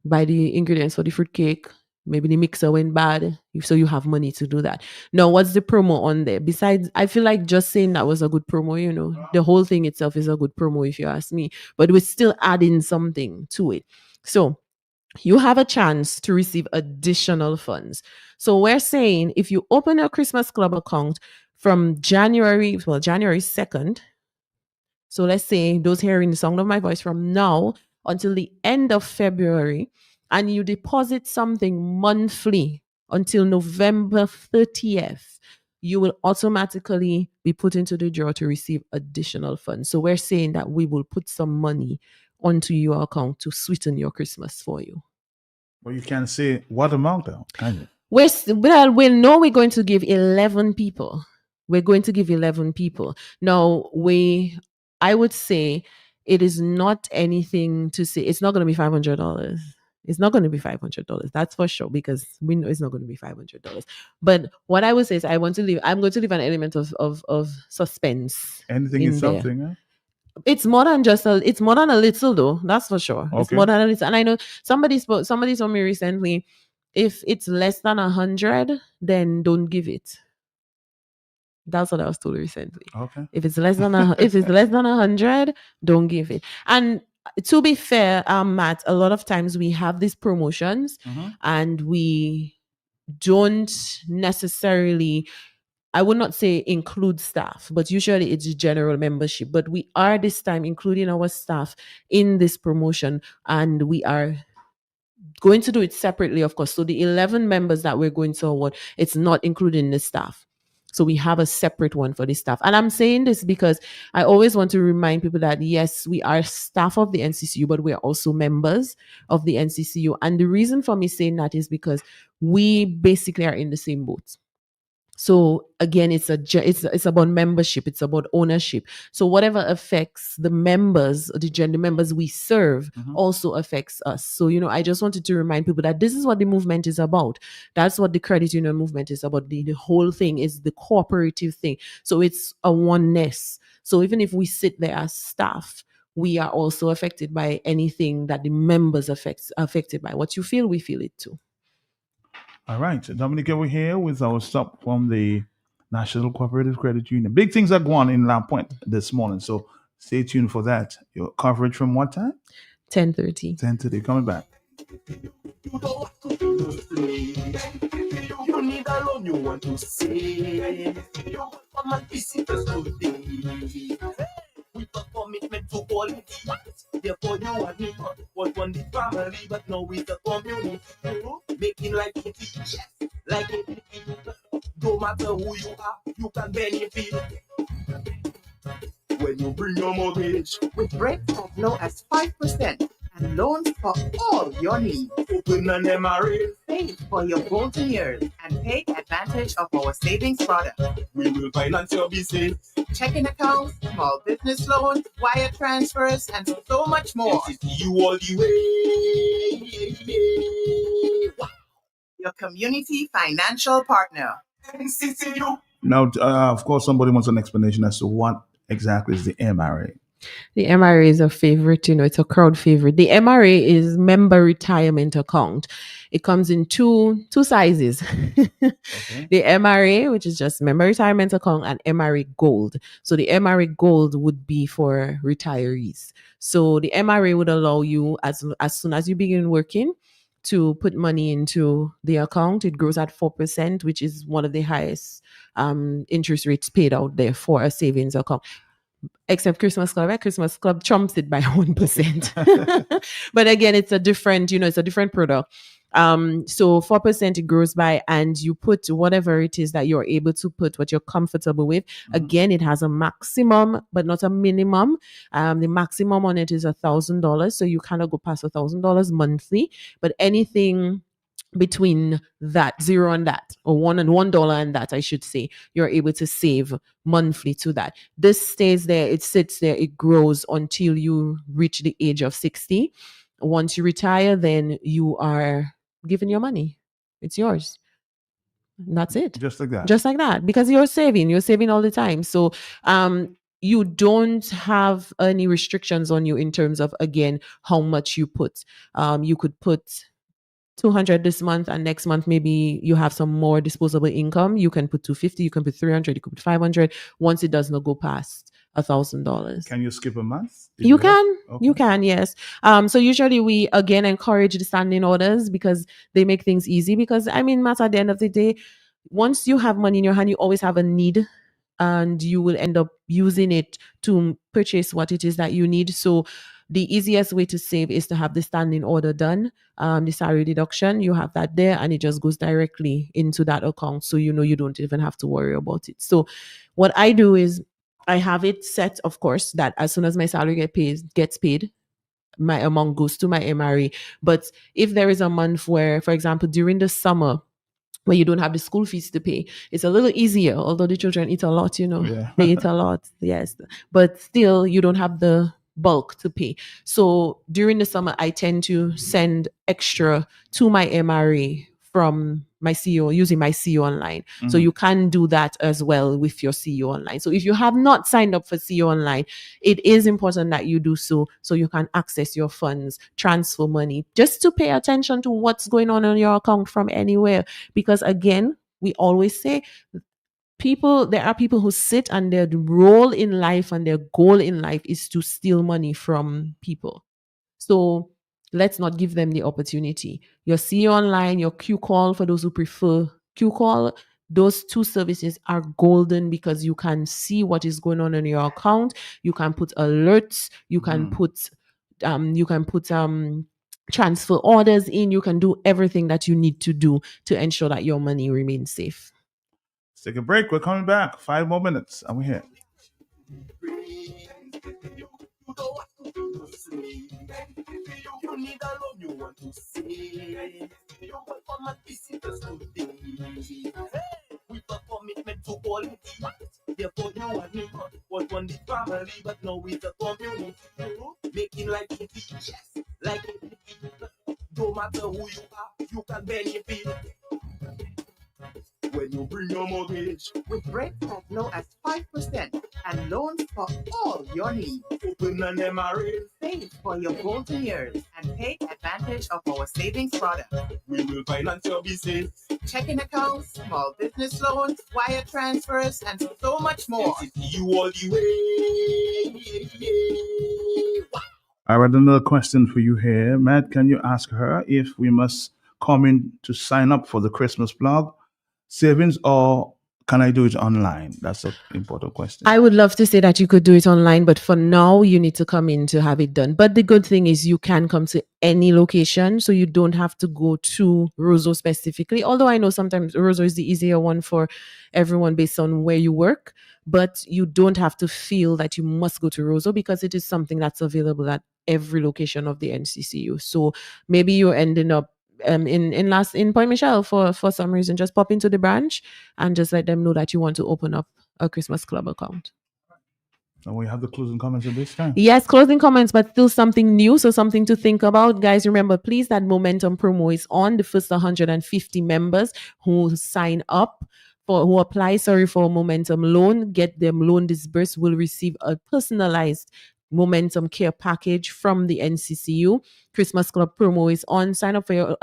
R: buy the ingredients for the fruitcake. Maybe the mixer went bad. So you have money to do that. Now, what's the promo on there? Besides, I feel like just saying that was a good promo, the whole thing itself is a good promo if you ask me. But we're still adding something to it. So you have a chance to receive additional funds. So we're saying if you open a Christmas Club account from January 2nd, so let's say those hearing the sound of my voice from now until the end of February, and you deposit something monthly until November 30th, you will automatically be put into the draw to receive additional funds. So we're saying that we will put some money onto your account to sweeten your Christmas for you.
B: Well, you can't say what amount though, can you?
R: We know we're going to give 11 people. We're going to give 11 people. Now, I would say it is not anything to say. It's not going to be $500. It's not going to be $500. That's for sure, because we know it's not going to be $500. But what I would say is I'm going to leave an element of suspense.
B: Anything is
R: there.
B: something, huh?
R: It's more than it's more than a little though. That's for sure. Okay. It's more than a little. And I know somebody told me recently, if it's less than 100, then don't give it. That's what I was told recently.
B: Okay.
R: If it's less than 100, don't give it. And to be fair, Matt, a lot of times we have these promotions and we don't necessarily, I would not say include staff, but usually it's general membership. But we are this time including our staff in this promotion, and we are going to do it separately, of course. So the 11 members that we're going to award, it's not including the staff. So we have a separate one for the staff. And I'm saying this because I always want to remind people that, yes, we are staff of the NCCU, but we're also members of the NCCU. And the reason for me saying that is because we basically are in the same boat. So again, it's about membership. It's about ownership. So whatever affects the members, the members we serve, also affects us. So I just wanted to remind people that this is what the movement is about. That's what the credit union movement is about. The whole thing is the cooperative thing. So it's a oneness. So even if we sit there as staff, we are also affected by anything that the members affected by. What you feel, we feel it too.
B: All right, Dominica, we're here with our stop from the National Cooperative Credit Union. Big things are going on in La Pointe this morning, so stay tuned for that. Your coverage from what time?
R: 10:30.
B: 10:30. Coming back.
I: You need a loan you want to save. You want from my visitors today. With a commitment to quality. Therefore you and me was one the family, but now with the community. Making life easy, yes, like it. No matter who you are, you can benefit. When you bring your mortgage.
Q: With rates as low as 5% and loans for all your needs.
I: Open an MRA.
Q: Save for your golden years and take advantage of our savings product.
I: We will finance your business.
Q: Checking accounts, small business loans, wire transfers, and so much more.
I: You all the way.
Q: Wow. Your community financial partner.
I: NCCU.
B: Now, of course, somebody wants an explanation as to what exactly is the MRA.
R: The MRA is a favorite, it's a crowd favorite. The MRA is member retirement account. It comes in two sizes. Okay. The MRA, which is just member retirement account, and MRA Gold. So the MRA Gold would be for retirees. So the MRA would allow you, as soon as you begin working, to put money into the account. It grows at 4%, which is one of the highest interest rates paid out there for a savings account. Except Christmas Club. Christmas Club trumps it by 1%. But again, it's a different, it's a different product. So 4% it grows by, and you put whatever it is that you're able to put, what you're comfortable with. Again, it has a maximum, but not a minimum. The maximum on it is $1,000. So you cannot go past $1,000 monthly, but anything between that, zero and that, or $1 and that, I should say, you're able to save monthly to that. This stays there, it sits there, it grows until you reach the age of 60. Once you retire, then you are given your money. It's yours. And that's it.
B: Just like that.
R: Just like that. Because you're saving all the time. So you don't have any restrictions on you in terms of, again, how much you put. You could put $200 this month, and next month maybe you have some more disposable income. You can put $250, you can put $300, you can put $500. Once it does not go past $1,000.
B: Can you skip a month?
R: You can. Okay. You can, yes. So usually we again encourage the standing orders because they make things easy. Because Matt, at the end of the day, once you have money in your hand, you always have a need, and you will end up using it to purchase what it is that you need. So the easiest way to save is to have the standing order done, the salary deduction. You have that there, and it just goes directly into that account. So you don't even have to worry about it. So what I do is I have it set, of course, that as soon as my salary gets paid, my amount goes to my MRA. But if there is a month where, for example, during the summer, where you don't have the school fees to pay, it's a little easier, although the children eat a lot,
B: Yeah.
R: They eat a lot, yes. But still, you don't have the bulk to pay. So during the summer, I tend to send extra to my MRA from my CEO, using my CEO Online.
B: Mm-hmm.
R: So you can do that as well with your CEO Online. So if you have not signed up for CEO Online, it is important that you do so you can access your funds, transfer money, just to pay attention to what's going on your account from anywhere. Because again, we always say, there are people who sit, and their role in life and their goal in life is to steal money from people. So let's not give them the opportunity. Your CEO Online, your Q-Call, for those who prefer Q-Call, those two services are golden because you can see what is going on in your account. You can put alerts. You can put transfer orders in. You can do everything that you need to do to ensure that your money remains safe.
B: Let's take a break. We're coming back. 5 more minutes, and we're here.
I: You need a loan you want to save. You want from my visitors today. With a commitment to quality. Therefore, you and me was one the family, but now it's a community. Making life easy, yes, like it. No matter who you are, you can benefit. When you bring your mortgage,
Q: with rates as low as 5% and loans for all your needs.
I: Open an MRA.
Q: Save for your golden years and take advantage of our savings product.
I: We will finance your business.
Q: Checking accounts, small business loans, wire transfers, and so much more.
I: You all the way. Wow.
B: I read another question for you here. Matt, can you ask her if we must come in to sign up for the Christmas blog savings, or can I do it online? That's an important question.
R: I would love to say that you could do it online, but for now, you need to come in to have it done. But the good thing is you can come to any location, so you don't have to go to Roseau specifically. Although I know sometimes Roseau is the easier one for everyone based on where you work, but you don't have to feel that you must go to Roseau because it is something that's available at every location of the NCCU. So maybe you're ending up in Point Michelle for some reason. Just pop into the branch and just let them know that you want to open up a Christmas Club account.
B: So we have the closing comments at this time.
R: Yes, closing comments, but still something new, so something to think about. Guys, remember, please, that Momentum promo is on. The first 150 members who sign up who apply for a Momentum loan, get them loan disbursed, will receive a personalized Momentum Care package from the NCCU. Christmas Club promo is on. Sign up for your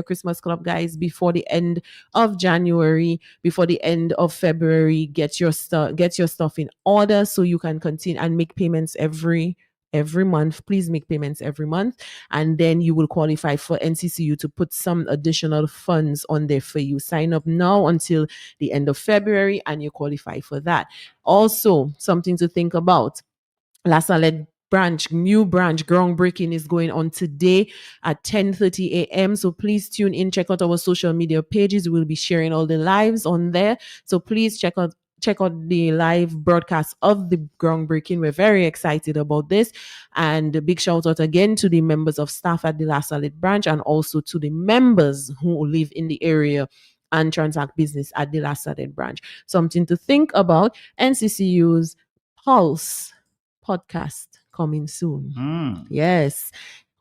R: Christmas Club, guys, before the end of January, before the end of February. Get your stuff in order so you can continue and make payments every month. Please make payments every month, and then you will qualify for NCCU to put some additional funds on there for you. Sign up now until the end of February and you qualify for that. Also, something to think about. La Salette branch, new branch, groundbreaking is going on today at 10:30 a.m. So please tune in, check out our social media pages. We'll be sharing all the lives on there. So please check out the live broadcast of the groundbreaking. We're very excited about this. And a big shout out again to the members of staff at the La Salette branch and also to the members who live in the area and transact business at the La Salette branch. Something to think about. NCCU's Pulse podcast coming soon. Yes,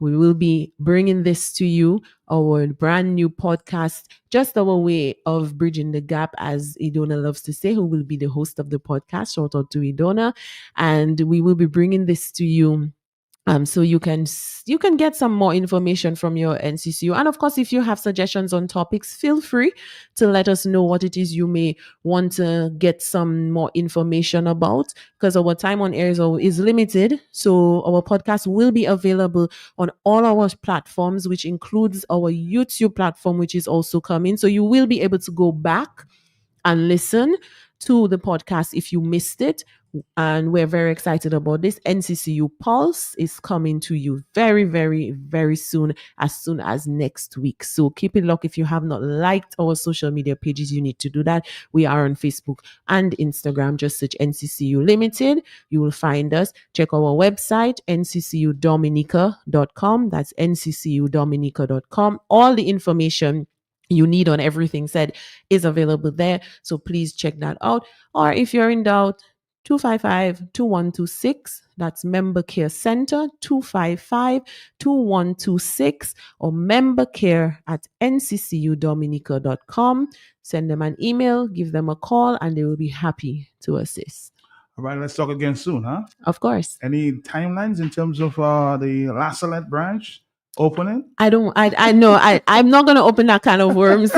R: we will be bringing this to you, our brand new podcast, just our way of bridging the gap, as Idona loves to say, who will be the host of the podcast. Shout out to Idona. And we will be bringing this to you so you can get some more information from your NCCU. And of course, if you have suggestions on topics, feel free to let us know what it is you may want to get some more information about, because our time on air is limited. So our podcast will be available on all our platforms, which includes our YouTube platform, which is also coming. So you will be able to go back and listen to the podcast if you missed it. And we're very excited about this. NCCU Pulse is coming to you very, very, very soon as next week. So keep it locked. If you have not liked our social media pages, you need to do that. We are on Facebook and Instagram. Just search NCCU Limited. You will find us. Check our website, nccudominica.com. That's nccudominica.com. All the information you need on everything said is available there. So please check that out. Or if you're in doubt, 255-2126. That's Member Care Center, 255-2126, or membercare@nccudominica.com. Send them an email, give them a call, and they will be happy to assist.
B: All right, let's talk again soon, huh?
R: Of course.
B: Any timelines in terms of the La Salette branch opening?
R: I know I'm not going to open that can of worms.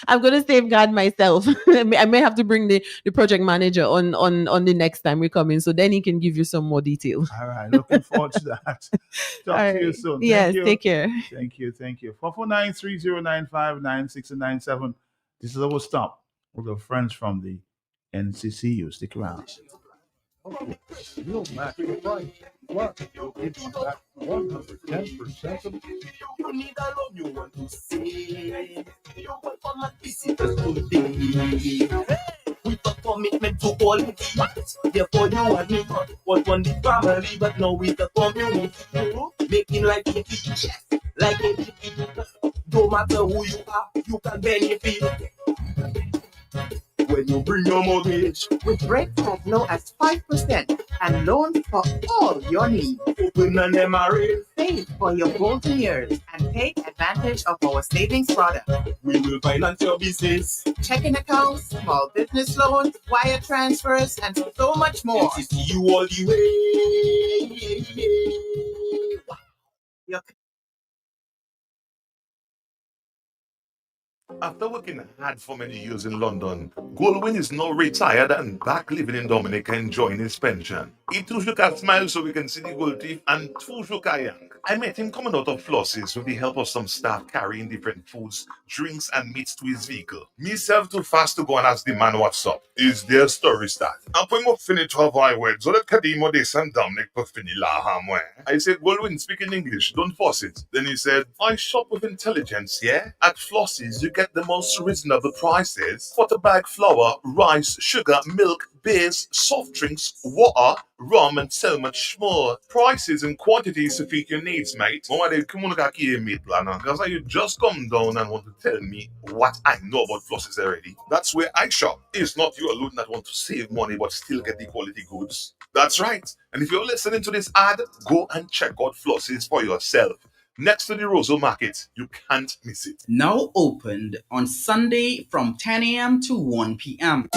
R: I'm going to safeguard myself. I may have to bring the project manager on the next time we come in, so then he can give you some more details.
B: All right, looking forward to that. Talk to you soon.
R: Yes, take care.
B: Thank you. 449-3095-9697. This is our stop with our friends from the NCCU. Stick around.
I: No matter what, you'll give you back 110% of you need a love you want to see. You want for my visitors today. With a commitment to quality. Therefore you and me was one the family, but now with a community. Making life easy, yes, like it. No matter who you are, you can benefit. when you bring your mortgage.
Q: With rates as low as 5% and loans for all your needs.
I: Open and them are real.
Q: Save for your golden years and take advantage of our savings product.
I: We will finance your business.
Q: Checking accounts, small business loans, wire transfers, and so much more.
I: NCCU all the way.
Q: Your
J: After working hard for many years in London, Goldwyn is now retired and back living in Dominica enjoying his pension. He toujours got smile so we can see the gold teeth and toujours young. I met him coming out of Floss's with the help of some staff carrying different foods, drinks and meats to his vehicle. Myself too fast to go and ask the man what's up. Is their story start? And when we finish 12 words, so that Kadimo de San Dominic for fini la hamwe. I said, Goldwyn, speak in English, don't force it. Then he said, I shop with intelligence, yeah? At Floss's, you get the most reasonable prices. For the bag flour, rice, sugar, milk, beers, soft drinks, water, rum, and so much more. Prices and quantities to fit your needs, mate. Because you just come down and want to tell me what I know about Floss's already. That's where I shop. It's not you alone that want to save money but still get the quality goods. That's right. And if you're listening to this ad, go and check out Floss's for yourself. Next to the Rosal Market, you can't miss it.
T: Now opened on Sunday from 10 a.m. to 1 p.m.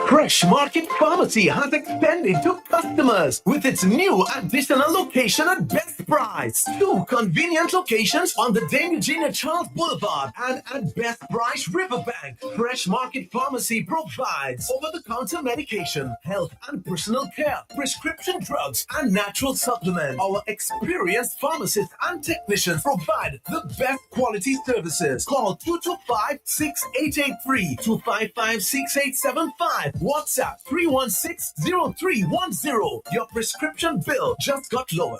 U: Fresh Market Pharmacy has expanded to customers with its new additional location at Best Price. 2 convenient locations on the Dame Eugenia Charles Boulevard and at Best Price Riverbank. Fresh Market Pharmacy provides over-the-counter medication, health and personal care, prescription drugs, and natural supplements. Our experienced pharmacists and technicians provide the best quality services. Call 225-6883, 255-6875. WhatsApp 316-0310. Your prescription bill just got lower.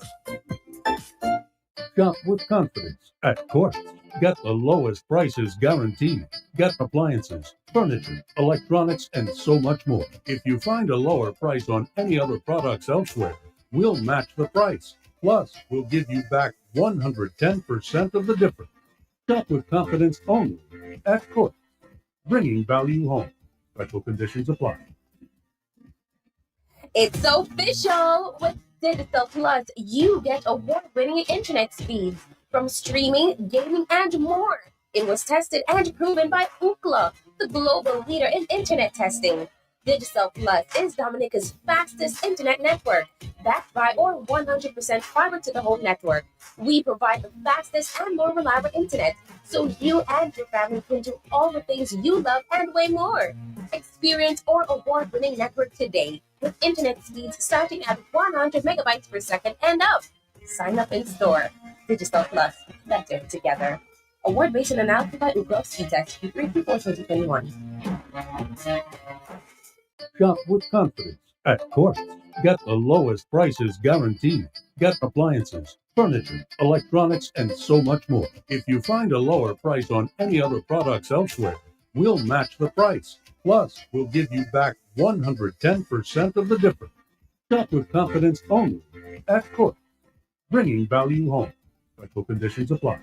V: Shop with confidence at Court. Get the lowest prices guaranteed. Get appliances, furniture, electronics, and so much more. If you find a lower price on any other products elsewhere, we'll match the price. Plus, we'll give you back 110% of the difference. Shop with confidence only at Court. Bringing value home. Special conditions apply.
W: It's official! With Digital Plus, you get award-winning internet speeds from streaming, gaming, and more. It was tested and proven by Ookla, the global leader in internet testing. Digital Plus is Dominica's fastest internet network, backed by our 100% fiber-to-the-home network. We provide the fastest and more reliable internet, so you and your family can do all the things you love and way more. Experience our award-winning network today with internet speeds starting at 100 megabytes per second and up. Sign up in store. Digital Plus, better together. Award based on analysis by Ookla Speed Test Q3 Q4 2021.
V: Shop with confidence at Court. Get the lowest prices guaranteed. Get appliances, furniture, electronics, and so much more. If you find a lower price on any other products elsewhere, we'll match the price. Plus, we'll give you back 110% of the difference. Shop with confidence only at Court. Bringing value home. Special conditions apply.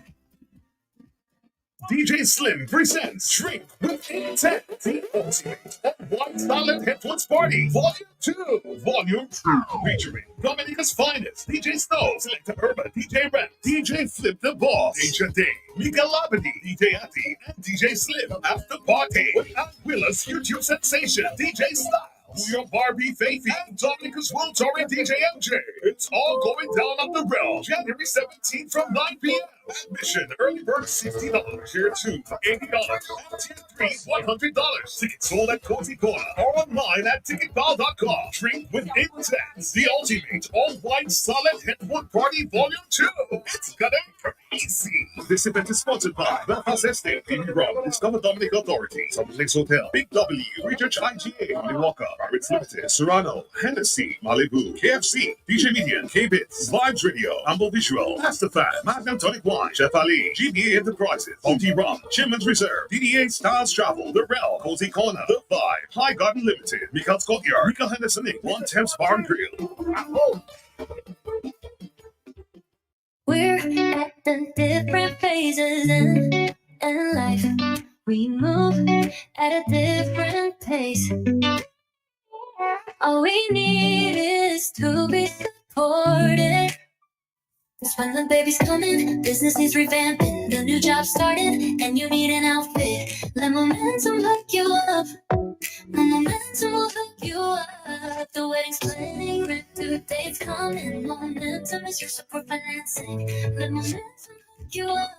J: DJ Slim presents Drink with Intent, the ultimate white silent headphones party, Volume 2, featuring Dominica's finest, DJ Snow, Selecta Urban, DJ Rap, DJ Flip the Boss, DJ Day, Miguel Labadie, DJ Ati, and DJ Slim after party with Willa's YouTube sensation, DJ Style. Your Barbie Faithy, Dominica's World Touring DJ MJ. It's all going down at the Realm, January 17th from 9 p.m. Admission, early bird $60, tier 2 for $80, and tier 3 $100. Tickets sold at Cozy Corner or online at ticketball.com. Drink with Intent, the ultimate all-white solid headwood party volume 2. It's gonna be crazy. This event is sponsored by Belfast Estate, PB Rob, Discover Dominic Authority, Somerset Hotel, Big W, Research IGA, Milwaukee, Pirates Limited, Serrano, Hennessy, Malibu, KFC, DJ Median, K-Bits, Vibes Radio, Humble Visual, Masterfan, Magnum Tonic Wine, Chef Ali, GBA Enterprises, Bounty Rum, Chimman's Reserve, DDA Styles Travel, The Realm, Cozy Corner, The Vibe, High Garden Limited, Mikael's Courtyard, Michael Henderson Inc., One Temps Bar and Grill.
X: We're at the different phases in life.
C: We move at a different pace. All we need is to be supported. Cause when the baby's coming, business needs revamping. The new job started, and you need an outfit. Let momentum hook you up. Momentum will hook you up. The wedding's planning, rent due dates coming. Momentum is your support financing. Let momentum hook you up.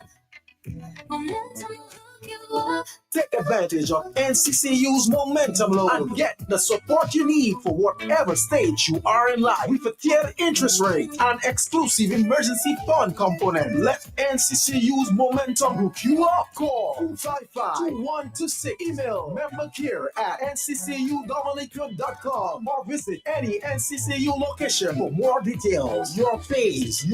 C: Momentum will hook you up.
U: Take advantage of NCCU's Momentum Loan and get the support you need for whatever stage you are in life with a tiered interest rate and exclusive emergency fund component. Let NCCU's Momentum hook you up. Call 255-2126. Email membercare@nccudominica.com or visit any NCCU location for more details. Your pace,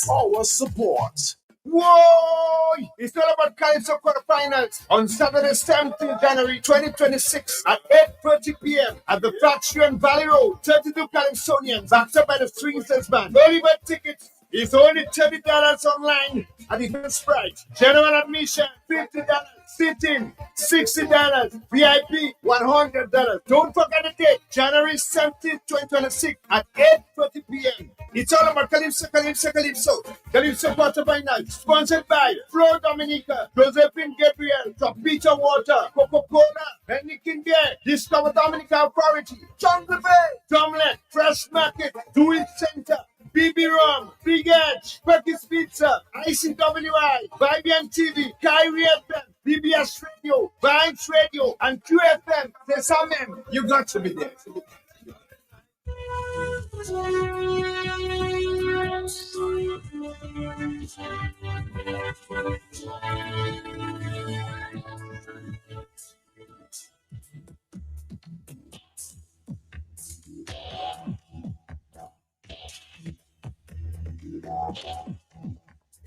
U: our support.
D: Whoa! It's all about Calypso quarterfinals on Saturday, 17th January 2026 at 8:30 p.m. at the Fraction Valley Road. 32 Calypsonians backed up by the String Sales Band. Early bird tickets is only $30 online at Eventbrite. General admission $50. Sitting $60. VIP $100. Don't forget the date, January 17th, 2026 at 8:30 p.m. It's all about Calypso Quarter by Night. Sponsored by Flo Dominica, Josephine Gabriel, Peter Water, Coca-Cola, Henneken Beer, Discover Dominica Authority, John Buffet, Domlet, Fresh Market, Do It Center, BB Rum, Big Edge, Perkins Pizza, ICWI, Vibian TV, Kyrie FM, BBS Radio, Vibes Radio, and QFM. There's amen. You got to be there.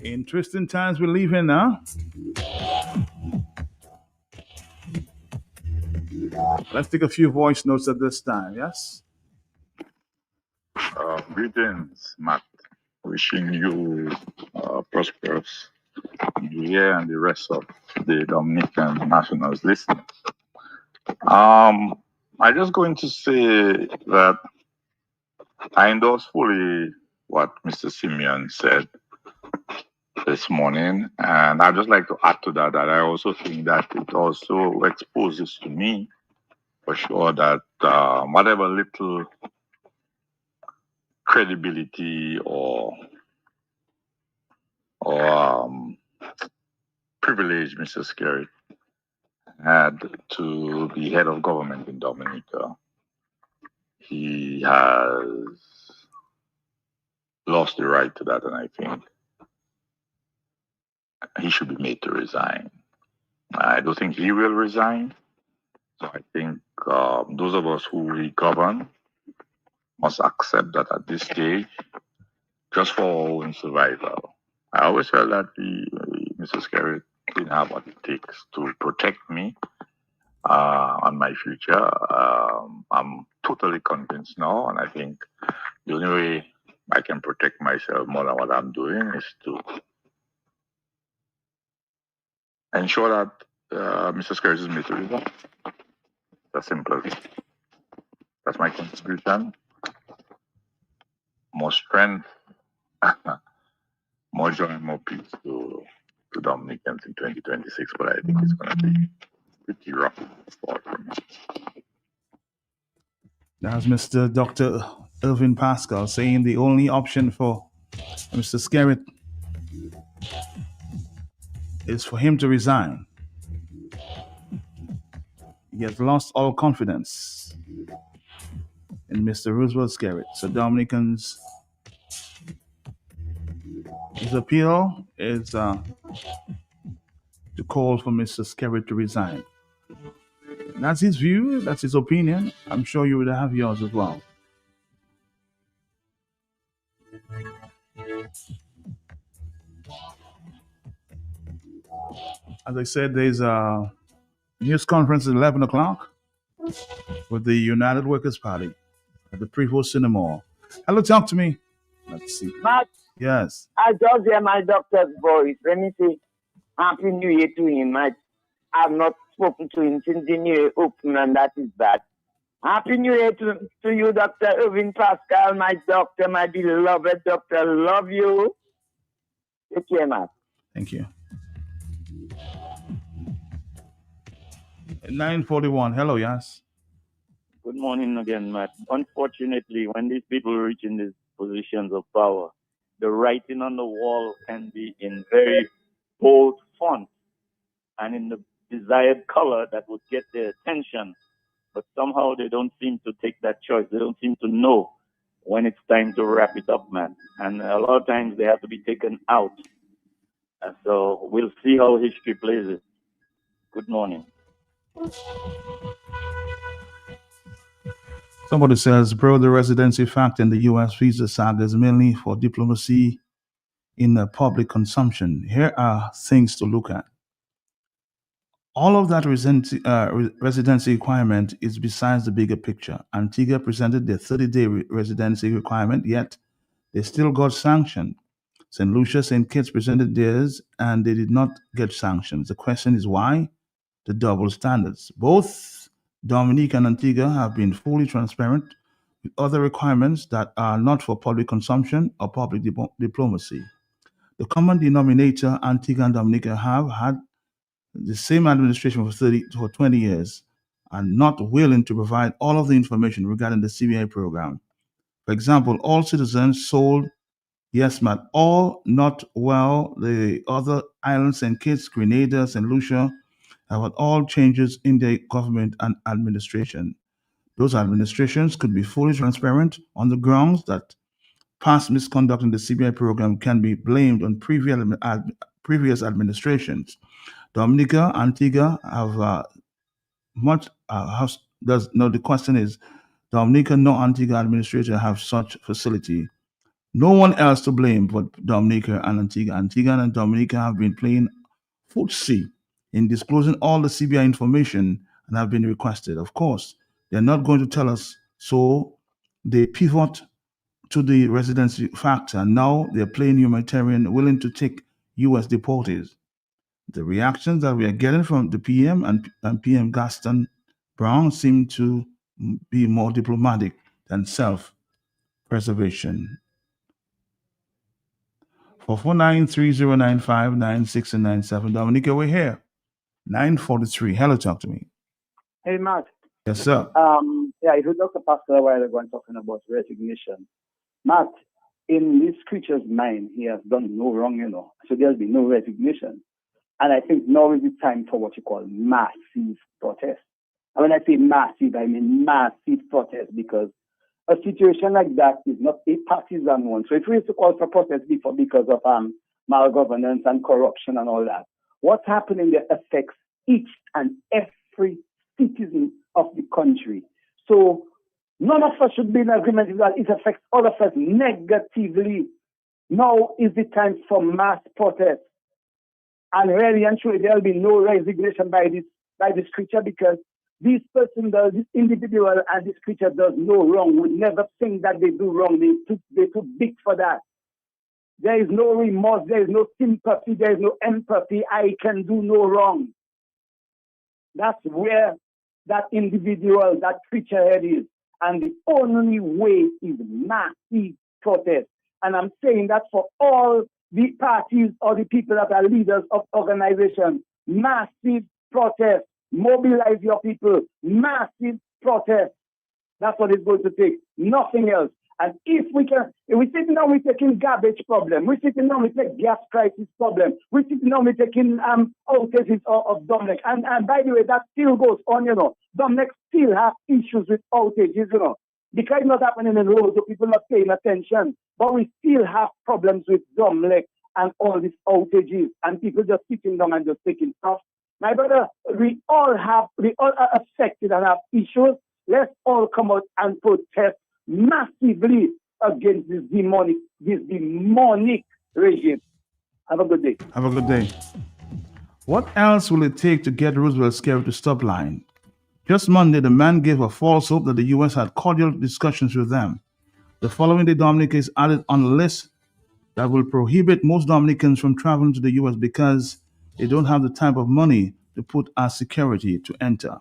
B: Interesting times we're leaving now. Let's take a few voice notes at this time, yes?
F: Greetings, Matt. Wishing you prosperous New Year and the rest of the Dominican nationals listening. I'm just going to say that I endorse fully what Mr. Simeon said this morning, and I'd just like to add to that I also think that it also exposes to me for sure that whatever little credibility or privilege Mr. Skerritt had to be head of government in Dominica, he has lost the right to that, and I think he should be made to resign. I don't think he will resign. So I think those of us who we govern must accept that at this stage, just for our own survival. I always felt that Mr. Skerritt didn't have what it takes to protect me and my future. I'm totally convinced now, and I think the only way I can protect myself more than what I'm doing is to ensure that Mr. Skerritt is made to resign. As simple as it. That's my contribution. More strength, more joy, and more peace to Dominicans in 2026, but I think it's going to be pretty rough for me.
B: That's Mr. Dr. Irvin Pascal saying the only option for Mr. Skerritt is for him to resign. He has lost all confidence in Mr. Roosevelt Skerritt. So Dominicans, his appeal is to call for Mr. Skerritt to resign. That's his view, that's his opinion. I'm sure you would have yours as well. As I said, there's a news conference at 11 o'clock with the United Workers' Party at the Prevost Cinema. Hello, talk to me. Let's see.
O: Matt,
B: Yes.
O: I just hear my doctor's voice. Let me say Happy New Year to him, Matt. I've not spoken to him since the New Year open, and that is that. Happy New Year to you, Dr. Irving Pascal, my doctor, my beloved doctor. Love you. Take care, man.
B: Thank you. 941. Hello, yes.
N: Good morning again, Matt. Unfortunately, when these people reach in these positions of power, the writing on the wall can be in very bold font and in the desired color that would get their attention. But somehow they don't seem to take that choice. They don't seem to know when it's time to wrap it up, man. And a lot of times they have to be taken out. And so we'll see how history plays it. Good morning.
B: Somebody says, bro, the residency fact in the U.S. visa saga is mainly for diplomacy in the public consumption. Here are things to look at. All of that residency requirement is besides the bigger picture. Antigua presented their 30-day residency requirement, yet they still got sanctioned. St. Lucia, St. Kitts presented theirs, and they did not get sanctions. The question is why? The double standards. Both Dominica and Antigua have been fully transparent with other requirements that are not for public consumption or public diplomacy. The common denominator Antigua and Dominica have had the same administration for 20 years and not willing to provide all of the information regarding the CBI program. For example, all citizens sold, yes, Matt, all not well, the other islands, St. Kitts, Grenada, St. Lucia, have had all changes in their government and administration. Those administrations could be fully transparent on the grounds that past misconduct in the CBI program can be blamed on previous administrations. Dominica, Antigua have the question is, Dominica, no Antigua administrator have such facility. No one else to blame but Dominica and Antigua. Antigua and Dominica have been playing footsie in disclosing all the CBI information and have been requested. Of course, they're not going to tell us, so they pivot to the residency factor. Now they're playing humanitarian, willing to take U.S. deportees. The reactions that we are getting from the PM and PM Gaston Brown seem to be more diplomatic than self-preservation. 449-3095-96 and 97. Dominica, we're here. 943. Hello, talk to me.
M: Hey, Matt.
B: Yes, sir.
M: Yeah, you heard Dr. Pascal a while ago talking about recognition. Matt, in this creature's mind, he has done no wrong, so there'll be no recognition. And I think now is the time for what you call massive protest. And when I say massive, I mean massive protest, because a situation like that is not a partisan one. So if we used to call for protest before because of malgovernance and corruption and all that, what's happening there affects each and every citizen of the country. So none of us should be in agreement with that. It affects all of us negatively. Now is the time for mass protest. And really and truly, there'll be no resignation by this creature, because this person does, this individual and this creature does no wrong. We never think that they do wrong. They're too big for that. There is no remorse. There is no sympathy. There is no empathy. I can do no wrong. That's where that individual, that creature head is. And the only way is massive protest. And I'm saying that for all the parties or the people that are leaders of organizations. Massive protest. Mobilize your people. Massive protest. That's what it's going to take. Nothing else. And if we sitting down, we're taking garbage problem. We're sitting down, we take gas crisis problem. We're sitting down, we're taking outages of Dominic. And by the way, that still goes on, Dominic still have issues with outages, Because it's not happening in the roads, so people not paying attention. But we still have problems with Dominic and all these outages, and people just sitting down and just taking stuff. My brother, we all are affected and have issues. Let's all come out and protest massively against this demonic regime. Have a good day.
B: Have a good day. What else will it take to get Roosevelt scared to stop lying? Just Monday, the man gave a false hope that the U.S. had cordial discussions with them. The following day, Dominica is added on a list that will prohibit most Dominicans from traveling to the U.S. because they don't have the type of money to put as security to enter.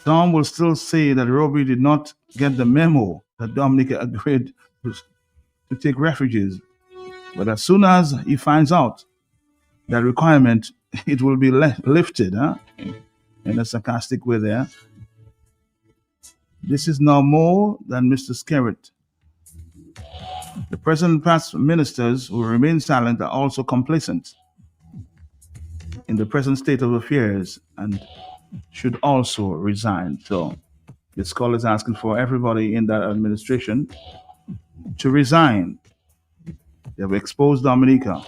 B: Some will still say that Roby did not get the memo that Dominica agreed to take refugees. But as soon as he finds out that requirement, it will be lifted, in a sarcastic way there. This is now more than Mr. Skerritt. The present and past ministers who remain silent are also complacent in the present state of affairs and should also resign. So this call is asking for everybody in that administration to resign. They have exposed Dominica.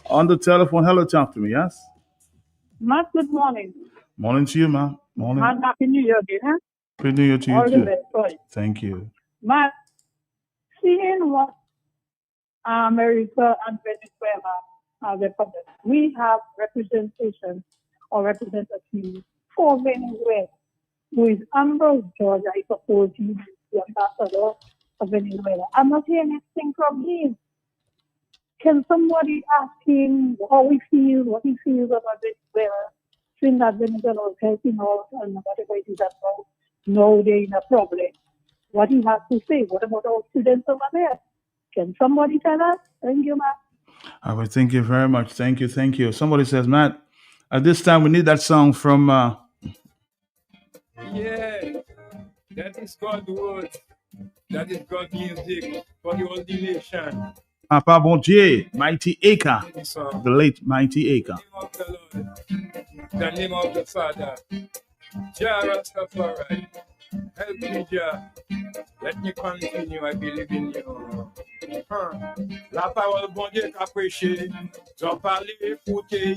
B: On the telephone, hello, talk to me, yes?
E: Matt, good morning.
B: Morning to you, ma'am. Morning.
E: And Happy New Year again, huh?
B: Happy New Year to you
E: All the
B: too.
E: best for you.
B: Thank you.
E: Matt, seeing what America and Venezuela have represented, we have representation or representative for Venezuela, who is Ambrose Georgia, is supposed to be the ambassador of Venezuela. I'm not hearing anything from him. Can somebody ask him how he feels, what he feels about Venezuela, seeing that Venezuela is helping out and whatever it is about, no, they're in a problem. What he has to say, what about our students over there? Can somebody tell us? Thank you, Matt.
B: I would thank you very much. Thank you, thank you. Somebody says, Matt, at this time we need that song from
G: Yeah, that is God's word. That is God's music for the whole nation.
B: Papa Bondier, Mighty Acre, the late Mighty Acre.
G: The name of the Father, Jah Rastafari. Help me, Jah. Let me continue, I believe in you. La parole bon Dieu qu'a prêché, j'en parlais, écoutez,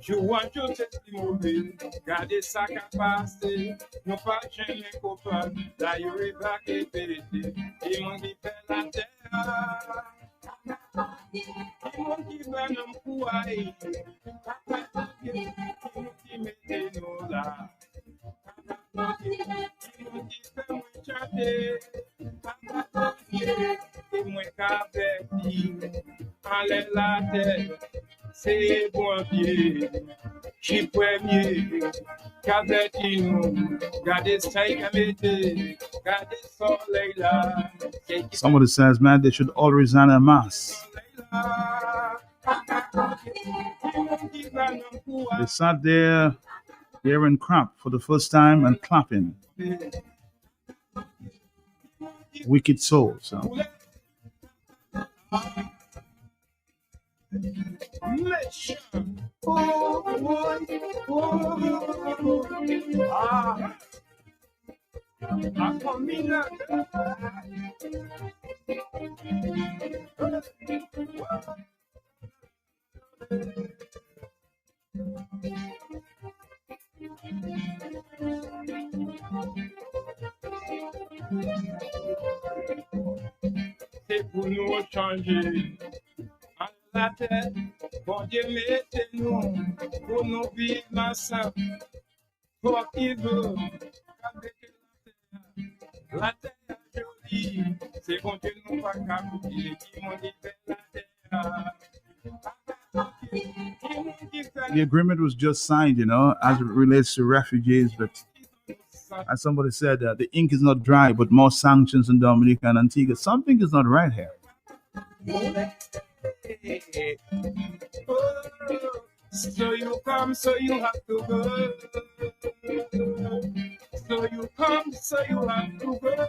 G: je vois tout testimony, gardez ça qu'a passé, nous pas jamais copains, là il va qui pété, et mon qui fait la terre. Mon qui va nous couailler, qui mette nous là. Mon qui fait moi chanter, et moi qu'avec allez la terre, c'est bon Dieu, j'y premier, qu'avec nous, gardez ça y gardez soleil là.
B: Somebody says, man, they should all resign en masse. They sat there hearing crap for the first time and clapping. Wicked souls.
G: C'est pour nous changer. À la terre, bon Dieu, mettez-nous pour nous vivre ensemble. Pour qui veut, avec la terre jolie, c'est bon Dieu, nous pas capter, qui m'ont dit la terre.
B: The agreement was just signed, as it relates to refugees, but as somebody said, the ink is not dry, but more sanctions in Dominica and Antigua. Something is not right here.
G: So you come, so you have to go. So you come, so you have to go.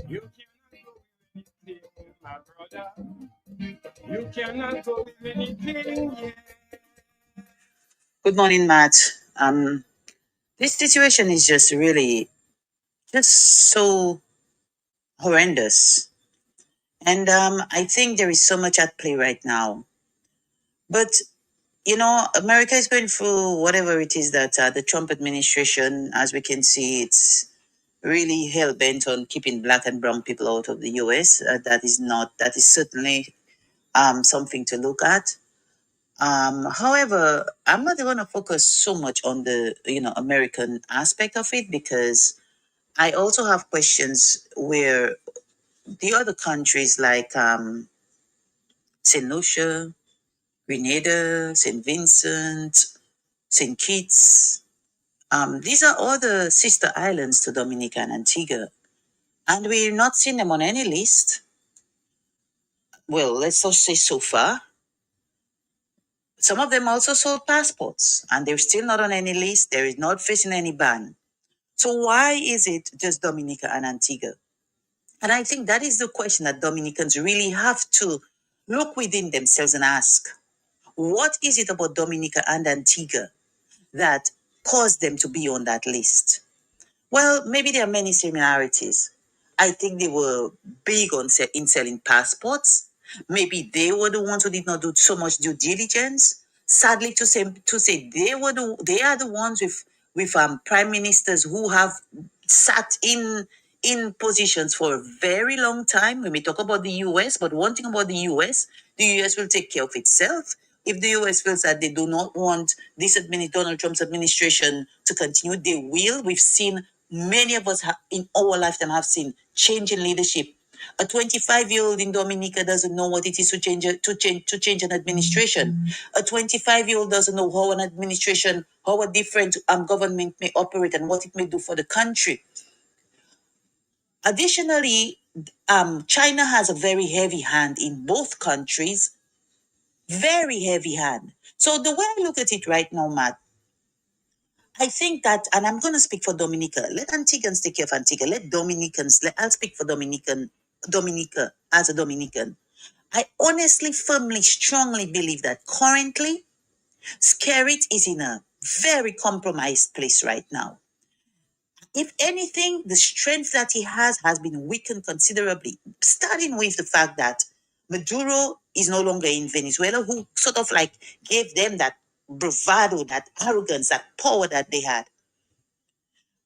G: You cannot go with anything, my brother. You cannot go with anything, yeah.
H: Good morning, Matt. This situation is just really so horrendous. And I think there is so much at play right now. But, America is going through whatever it is that the Trump administration, as we can see, it's really hell-bent on keeping black and brown people out of the U.S. That is certainly something to look at. However, I'm not going to focus so much on the American aspect of it, because I also have questions where the other countries like St. Lucia, Grenada, St. Vincent, St. Kitts, these are all the sister islands to Dominica and Antigua, and we're not seeing them on any list. Well, let's just say so far. Some of them also sold passports, and they're still not on any list. They're not facing any ban. So why is it just Dominica and Antigua? And I think that is the question that Dominicans really have to look within themselves and ask. What is it about Dominica and Antigua that caused them to be on that list? Well, maybe there are many similarities. I think they were big in selling passports. Maybe they were the ones who did not do so much due diligence. Sadly to say they are the ones with prime ministers who have sat in positions for a very long time. When we talk about the US, but one thing about the US will take care of itself. If the US feels that they do not want Donald Trump's administration to continue, they will. We've seen, many of us in our lifetime have seen change in leadership. A 25-year-old in Dominica doesn't know what it is to change an administration. A 25-year-old doesn't know how an administration, how a different government may operate and what it may do for the country. Additionally, China has a very heavy hand in both countries. Very heavy hand. So the way I look at it right now, Matt, I think that, and I'm going to speak for Dominica. Let Antigans take care of Antigua. I'll speak for Dominica as a Dominican. I honestly, firmly, strongly believe that currently, Skerrit is in a very compromised place right now. If anything, the strength that he has been weakened considerably, starting with the fact that Maduro is no longer in Venezuela, who sort of like gave them that bravado, that arrogance, that power that they had.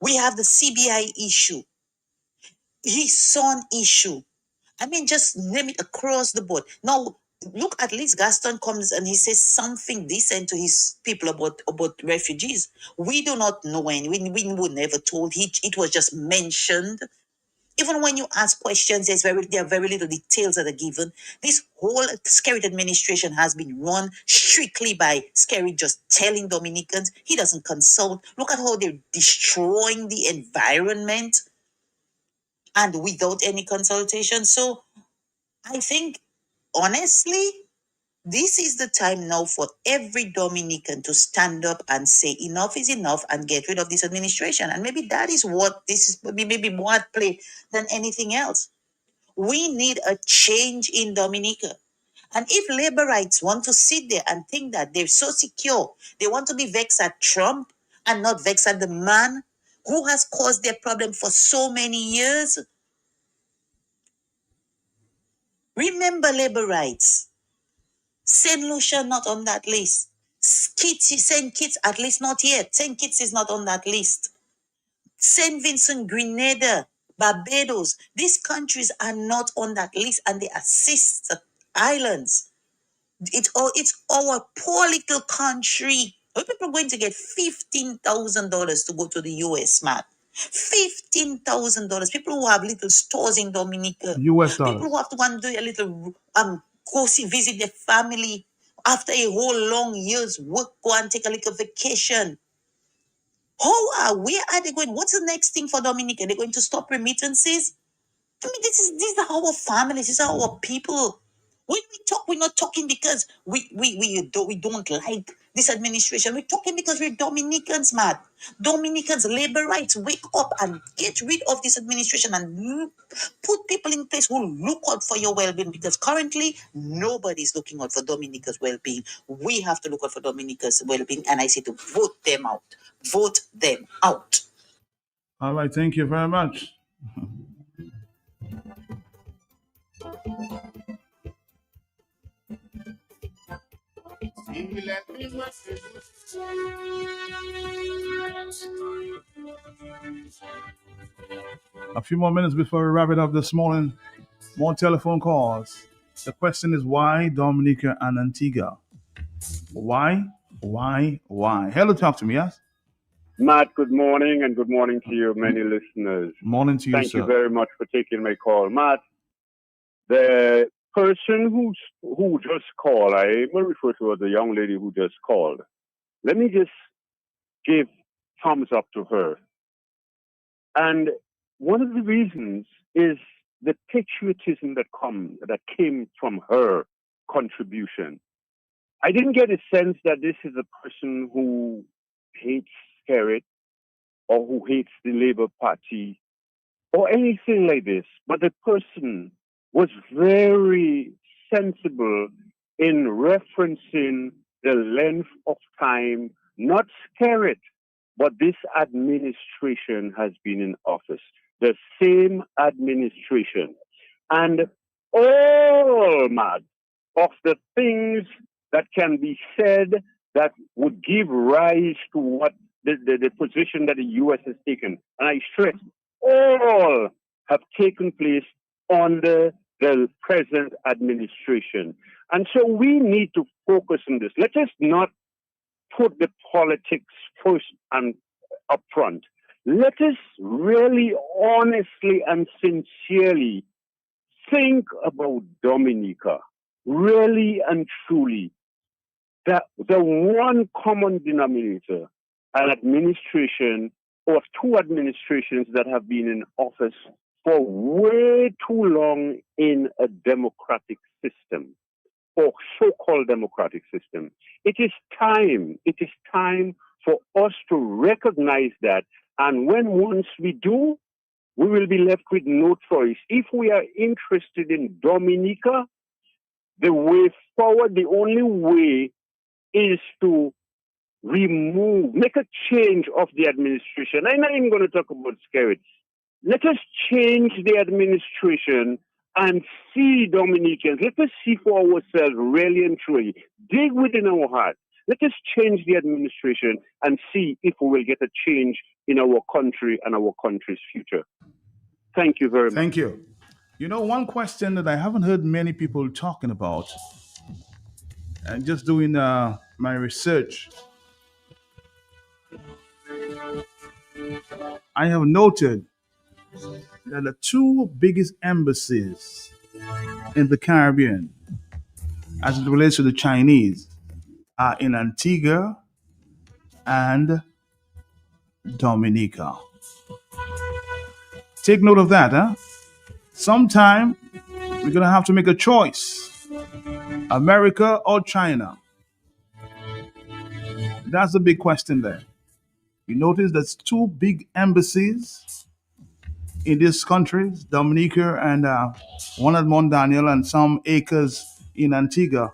H: We have the CBI issue, his son issue. I mean, just name it across the board. Now, look, at least Gaston comes and he says something decent to his people about refugees. We do not know when. We were never told. It was just mentioned. Even when you ask questions, there are very little details that are given. This whole Skerrit administration has been run strictly by Skerrit just telling Dominicans. He doesn't consult. Look at how they're destroying the environment and without any consultation. So I think, honestly, this is the time now for every Dominican to stand up and say enough is enough and get rid of this administration. And maybe that is what this is, maybe more at play than anything else. We need a change in Dominica. And if laborites want to sit there and think that they're so secure, they want to be vexed at Trump and not vexed at the man who has caused their problem for so many years. Remember laborites. St. Lucia not on that list. St. Kitts at least not yet. St. Kitts is not on that list. St. Vincent, Grenada, Barbados, these countries are not on that list, and they are sister islands. It's our poor little country. Are people going to get $15,000 to go to the US, man? $15,000. People who have little stores in Dominica.
B: US dollars.
H: People who have to go and do a little visit their family after a whole long year's work, go and take a little vacation. Where are they going? What's the next thing for Dominica? They're going to stop remittances? I mean, these are our families, these are our people. When we talk, we're not talking because we don't like this administration. We're talking because we're Dominicans, man. Dominicans, labor rights, wake up and get rid of this administration and put people in place who look out for your well-being, because currently nobody's looking out for Dominica's well-being. We have to look out for Dominica's well-being, and I say to vote them out. Vote them out.
B: All right, thank you very much. A few more minutes before we wrap it up this morning. More telephone calls. The question is, why Dominica and Antigua? Why? Why? Hello, talk to me, yes?
A: Matt, good morning, and good morning to your many listeners.
B: Morning to you,
A: Thank you
B: sir.
A: very much for taking my call. Matt, the person who just called, I will refer to as the young lady who just called. Let me just give thumbs up to her. And one of the reasons is the patriotism that came from her contribution. I didn't get a sense that this is a person who hates Skerrit or who hates the Labour Party or anything like this, but the person was very sensible in referencing the length of time, not Skerrit, but this administration has been in office, the same administration. And all, Matt, of the things that can be said that would give rise to what the position that the U.S. has taken. And I stress, all have taken place under the present administration. And so we need to focus on this. Let us not put the politics first and up front. Let us really honestly and sincerely think about Dominica, really and truly, that the one common denominator, an administration or two administrations that have been in office for way too long in a democratic system, or so-called democratic system. It is time for us to recognize that. And once we do, we will be left with no choice. If we are interested in Dominica, the way forward, the only way is to make a change of the administration. I'm not even going to talk about Skerrit. Let us change the administration and see Dominicans. Let us see for ourselves, really and truly. Dig within our heart. Let us change the administration and see if we will get a change in our country and our country's future. Thank you very much.
B: Thank you. You know, one question that I haven't heard many people talking about, and just doing my research, I have noted that the two biggest embassies in the Caribbean, as it relates to the Chinese, are in Antigua and Dominica. Take note of that, huh? Sometime we're going to have to make a choice, America or China. That's the big question there. You notice there's two big embassies in these countries, Dominica and one at Mont Daniel, and some acres in Antigua,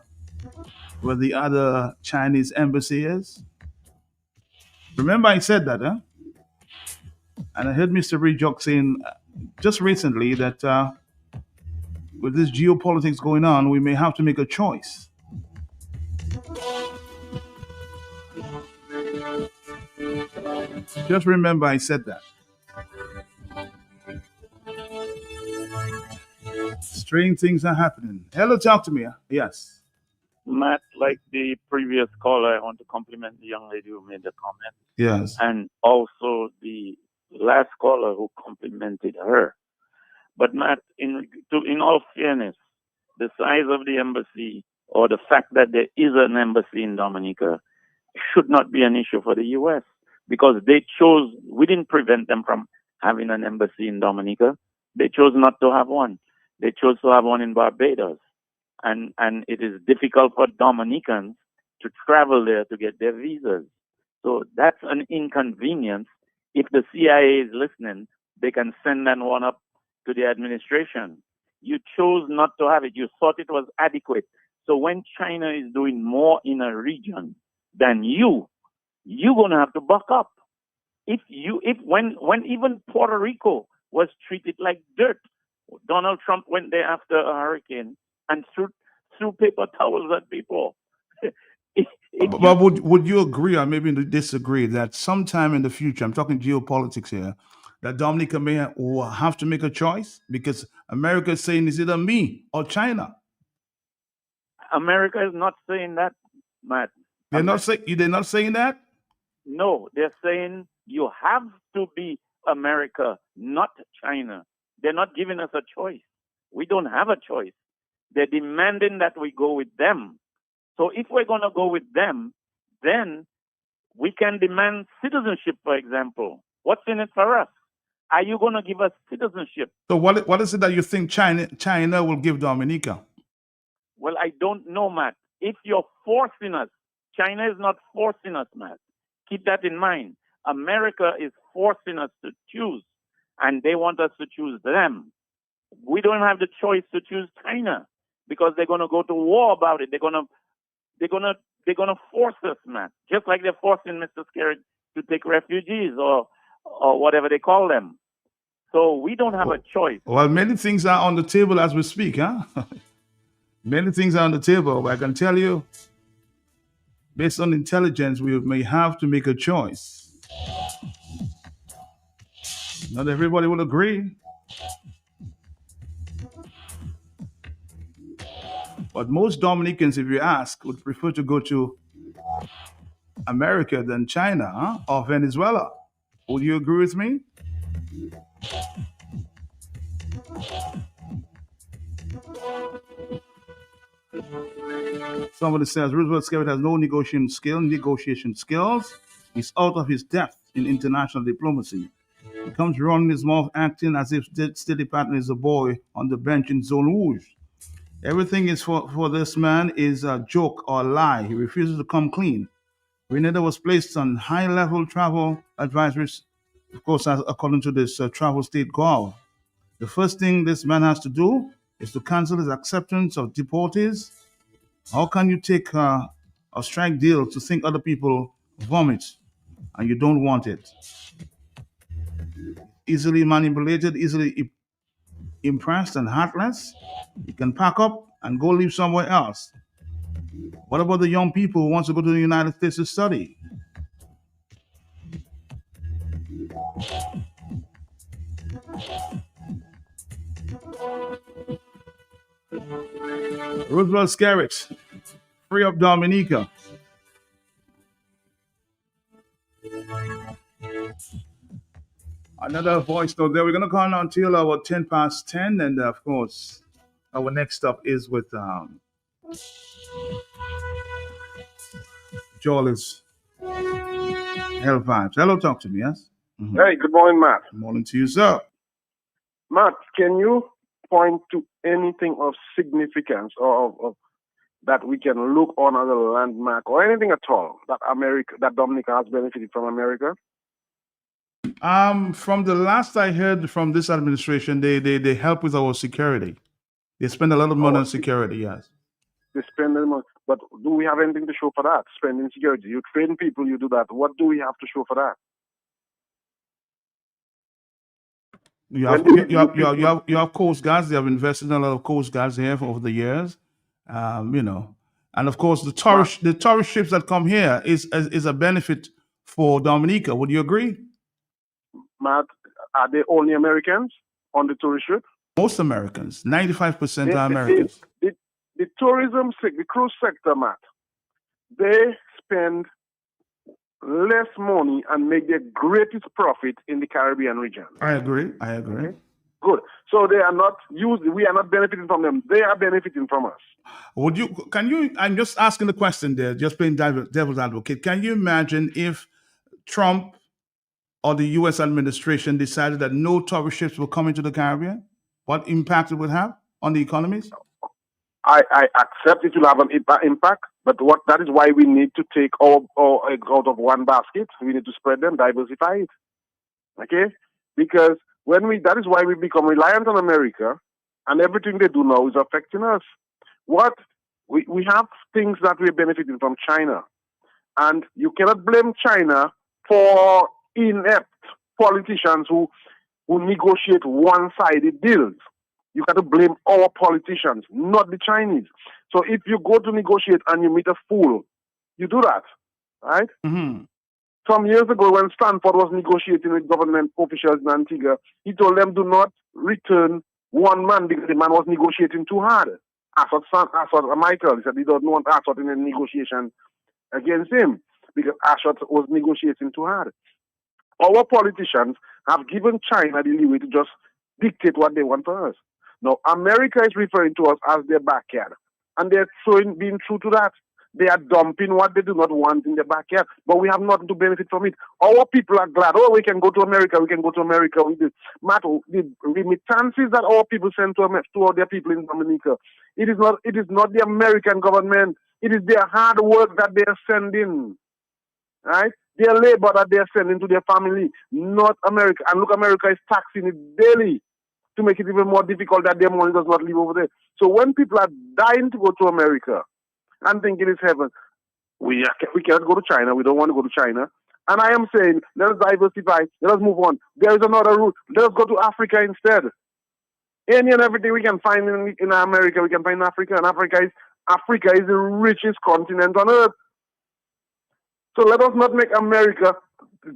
B: where the other Chinese embassy is. Remember I said that, huh? And I heard Mr. Reed Jock saying just recently that with this geopolitics going on, we may have to make a choice. Just remember I said that. Strange things are happening. Hello, talk to me. Yes.
N: Matt, like the previous caller, I want to compliment the young lady who made the comment.
B: Yes.
N: And also the last caller who complimented her. But Matt, in all fairness, the size of the embassy or the fact that there is an embassy in Dominica should not be an issue for the U.S. because we didn't prevent them from having an embassy in Dominica. They chose not to have one. They chose to have one in Barbados. And it is difficult for Dominicans to travel there to get their visas. So that's an inconvenience. If the CIA is listening, they can send that one up to the administration. You chose not to have it. You thought it was adequate. So when China is doing more in a region than you're going to have to buck up. When even Puerto Rico was treated like dirt, Donald Trump went there after a hurricane and threw paper towels at people.
B: But would you agree or maybe disagree that sometime in the future, I'm talking geopolitics here, that Dominica may have to make a choice because America is saying it's either me or China?
N: America is not saying that, Matt.
B: They're not saying that?
N: No, they're saying you have to be America, not China. They're not giving us a choice. We don't have a choice. They're demanding that we go with them. So if we're going to go with them, then we can demand citizenship, for example. What's in it for us? Are you going to give us citizenship?
B: So what is it that you think China will give Dominica?
N: Well, I don't know, Matt. If you're forcing us, China is not forcing us, Matt. Keep that in mind. America is forcing us to choose, and they want us to choose them. We don't have the choice to choose China because they're going to go to war about it. They're going to force us, Matt. Just like they're forcing Mr. Skerritt to take refugees or whatever they call them. So we don't have a choice.
B: Well, many things are on the table as we speak, huh? Many things are on the table. But I can tell you, based on intelligence, we may have to make a choice. Not everybody will agree. But most Dominicans, if you ask, would prefer to go to America than China, huh? Or Venezuela. Would you agree with me? Somebody says Roosevelt Skerritt has no negotiation skills. He's out of his depth in international diplomacy. He comes running his mouth acting as if steady partner is a boy on the bench in Zone Rouge. Everything is for this man is a joke or a lie. He refuses to come clean. Grenada was placed on high-level travel advisories, of course, according to this travel state gov. The first thing this man has to do is to cancel his acceptance of deportees. How can you take a strike deal to think other people vomit and you don't want it? Easily manipulated, easily impressed and heartless. You can pack up and go live somewhere else. What about the young people who want to go to the United States to study? Roosevelt Skerritt, free up Dominica. Another voice note there. We're going to call on until about 10 past 10. And of course, our next stop is with Joel's Health Vibes. Hello, talk to me, yes? Mm-hmm.
K: Hey, good morning, Matt.
B: Good morning to you, sir.
K: Matt, can you point to anything of significance or of that we can look on as a landmark or anything at all that Dominica has benefited from America?
B: From the last I heard from this administration, they help with our security. They spend a lot of money on security, yes.
K: They spend money, but do we have anything to show for that? Spending security. You train people, you do that. What do we have to show for that?
B: You have Coast Guards. They have invested in a lot of Coast Guards here over the years, and of course the tourist ships that come here is a benefit for Dominica. Would you agree?
K: Matt, are they only Americans on the tourist ship?
B: Most Americans, 95% are Americans.
K: The tourism, the cruise sector, Matt, they spend less money and make their greatest profit in the Caribbean region.
B: I agree. Okay.
K: Good. So they are not we are not benefiting from them. They are benefiting from us.
B: I'm just asking the question there, just playing devil's advocate. Can you imagine if Trump or the U.S. administration decided that no tourist ships will come into the Caribbean? What impact it would have on the economies?
K: I accept it will have an impact, but that is why we need to take all eggs out of one basket. We need to spread them, diversify it. Okay? Because that is why we become reliant on America, and everything they do now is affecting us. We have things that we're benefiting from China, and you cannot blame China for inept politicians who negotiate one-sided deals. You got to blame our politicians, not the Chinese. So if you go to negotiate and you meet a fool, you do that, right?
B: Mm-hmm.
K: Some years ago, when Stanford was negotiating with government officials in Antigua, he told them do not return one man because the man was negotiating too hard. Assad Michael, he said he doesn't want Assad in a negotiation against him because Assad was negotiating too hard. Our politicians have given China the leeway to just dictate what they want to us. Now, America is referring to us as their backyard, and they're being true to that. They are dumping what they do not want in their backyard, but we have nothing to benefit from it. Our people are glad. Oh, we can go to America. We can go to America. The remittances that our people send to their people in Dominica, it is not the American government. It is their hard work that they are sending, right? Their labor that they are sending to their family, not America. And look, America is taxing it daily to make it even more difficult that their money does not live over there. So when people are dying to go to America and thinking it's heaven, we cannot go to China. We don't want to go to China. And I am saying, let us diversify. Let us move on. There is another route. Let us go to Africa instead. Any and everything we can find in America, we can find in Africa. And Africa is the richest continent on earth. So let us not make America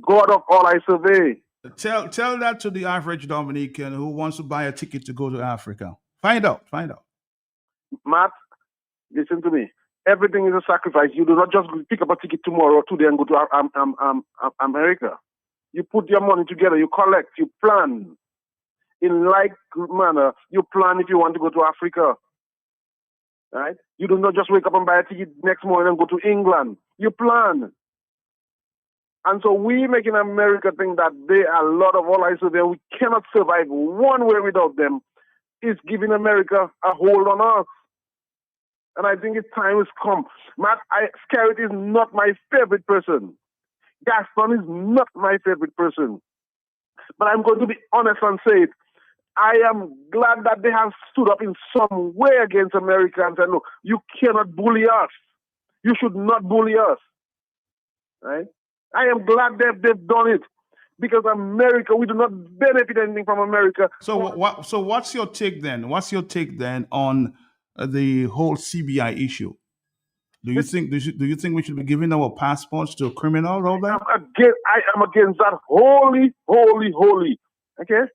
K: God of all I survey.
B: Tell that to the average Dominican who wants to buy a ticket to go to Africa. Find out.
K: Matt, listen to me. Everything is a sacrifice. You do not just pick up a ticket tomorrow or today and go to America. You put your money together, you collect, you plan. In like manner, you plan if you want to go to Africa. Right? You do not just wake up and buy a ticket next morning and go to England. You plan. And so we making America think that they are a lot of all I survey. We cannot survive one way without them. It's giving America a hold on us. And I think its time has come. Matt, Scarlett is not my favorite person. Gaston is not my favorite person. But I'm going to be honest and say it. I am glad that they have stood up in some way against America and said, look, you cannot bully us. You should not bully us. Right? I am glad they've done it. Because America, we do not benefit anything from America.
B: So what's your take then? What's your take then on the whole CBI issue? Do you think we should be giving our passports to criminals? All that?
K: I am against that. Holy. Okay?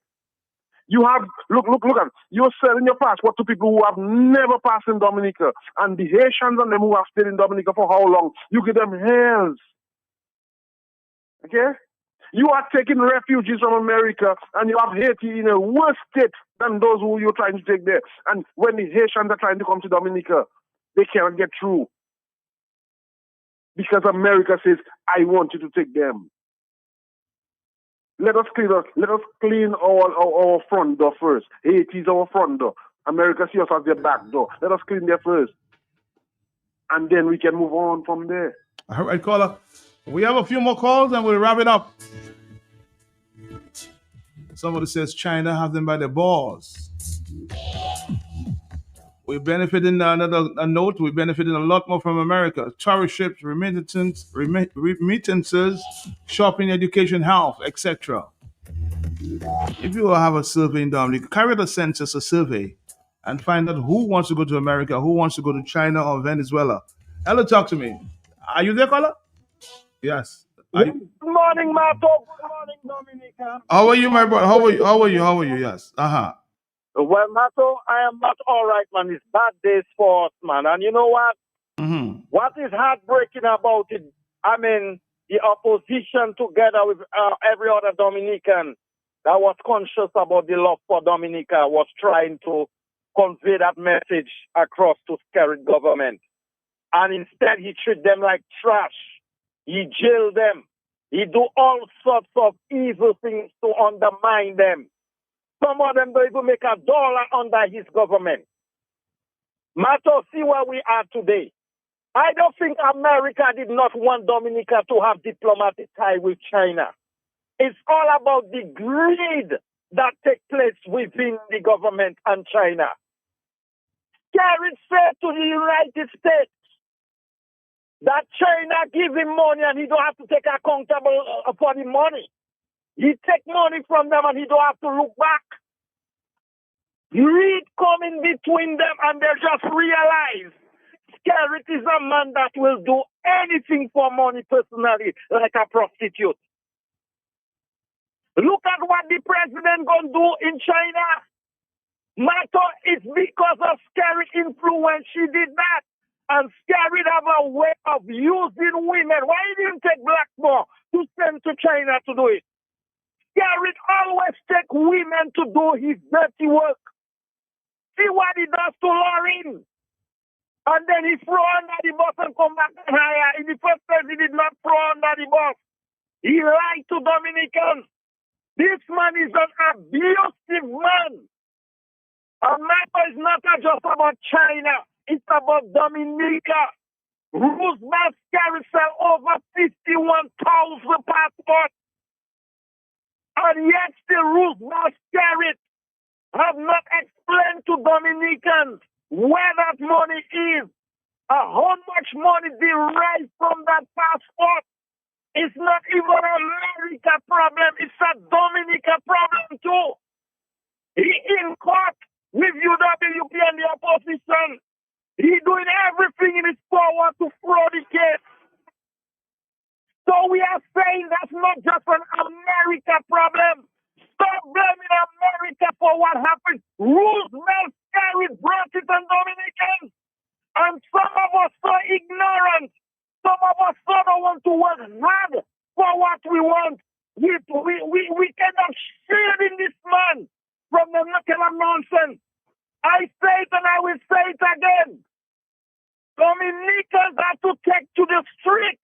K: You have look at it. You're selling your passport to people who have never passed in Dominica, and the Haitians and them who have stayed in Dominica for how long? You give them hells. Okay? You are taking refugees from America, and you have Haiti in a worse state than those who you're trying to take there. And when the Haitians are trying to come to Dominica, they cannot get through. Because America says, I want you to take them. Let us clean our front door first. Haiti is our front door. America sees us as their back door. Let us clean there first. And then we can move on from there.
B: All right, caller. We have a few more calls and we'll wrap it up. Somebody says China have them by the balls. We're benefiting a note. We're benefiting a lot more from America. Tourist ships, remittances, shopping, education, health, etc. If you have a survey in Dominica, carry the census, a survey, and find out who wants to go to America, who wants to go to China or Venezuela. Hello, talk to me. Are you there, caller? Yes.
L: Good morning, Mato. Good morning, Dominica.
B: How are you, my brother? How are you? Yes.
L: Well, Mato, I am not all right, man. It's bad days for us, man. And you know what?
B: Mm-hmm.
L: What is heartbreaking about it? I mean, the opposition together with every other Dominican that was conscious about the love for Dominica was trying to convey that message across to Skerrit government. And instead, he treat them like trash. He jail them. He do all sorts of evil things to undermine them. Some of them don't even make $1 under his government. Mato, see where we are today. I don't think America did not want Dominica to have diplomatic tie with China. It's all about the greed that takes place within the government and China. Skerrit said to the United States that China give him money and he don't have to take accountable for the money. He take money from them and he don't have to look back. Greed come in between them and they just realize Skerrit is a man that will do anything for money personally, like a prostitute. Look at what the president gonna do in China. Mato, it's because of Skerrit influence she did that. And Scarrett have a way of using women. Why he didn't take Blackmore to send to China to do it? Scarrett always take women to do his dirty work. See what he does to Lauren. And then he throw under the bus and come back and hire. In the first place, he did not throw under the bus. He lied to Dominicans. This man is an abusive man. America is not just about China. It's about Dominica. Roosevelt Scarrett sell over 51,000 passports. And yet still Roosevelt Scarrett have not explained to Dominicans where that money is, how much money derived from that passport. It's not even an America problem, it's a Dominica problem too. He in court with UWP and the opposition. He doing everything in his power to fraud the case. So we are saying that's not just an America problem. Stop blaming America for what happened. Roosevelt Scarrett brought it on Dominicans. And some of us so ignorant. Some of us so don't want to work hard for what we want. We cannot shield in this man from the knuckle of nonsense. I say it and I will say it again. Dominicans have to take to the streets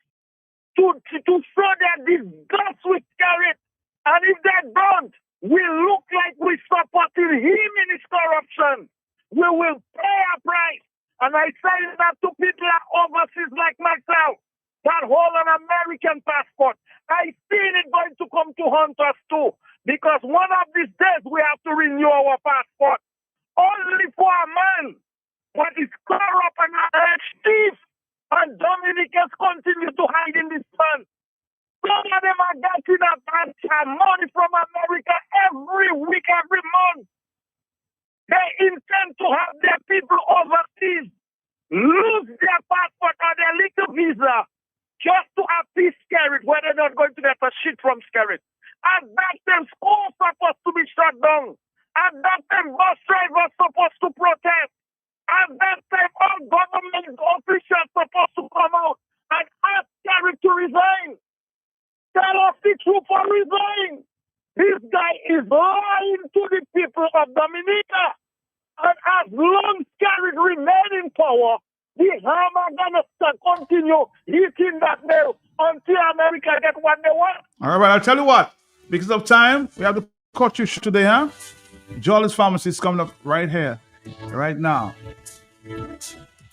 L: to show their disgust with Scarrett. And if they don't, we look like we're supporting him in his corruption. We will pay a price. And I say that to people overseas like myself that hold an American passport. I seen it going to come to haunt us too. Because one of these days we have to renew our passport. Only for a man that is corrupt and a thief. And Dominicans continue to hide in this man. Some of them are getting a bunch of money from America every week, every month. They intend to have their people overseas lose their passport or their little visa just to appease Scarrett, where they're not going to get a shit from Scarrett. At that time, schools supposed to be shut down. At that time, bus drivers supposed to protest. At that time, all government officials supposed to come out and ask Scarrett to resign. Tell us the truth or resign. This guy is lying to the people of Dominica. And as long as Scarrett remain in power, the hammer gonna continue hitting that nail until America get what they want.
B: All right, I'll tell you what. Because of time, we have to cut you today, huh? Jolly's Pharmacy is coming up right here, right now.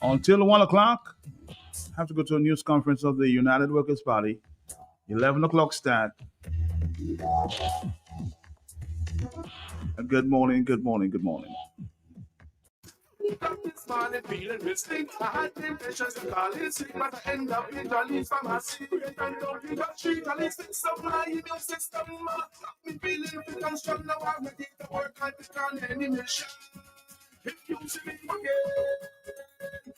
B: Until 1 o'clock, I have to go to a news conference of the United Workers' Party. 11 o'clock start. Good morning, good morning, good morning.
I: This morning feeling missing. I had temptations to call it sick, but I end up in Jolly's Pharmacy. And don't be that street, at least it's some my immune system. Got me feeling fit and strong, now I'm ready to work and take on any mission. If you see me again,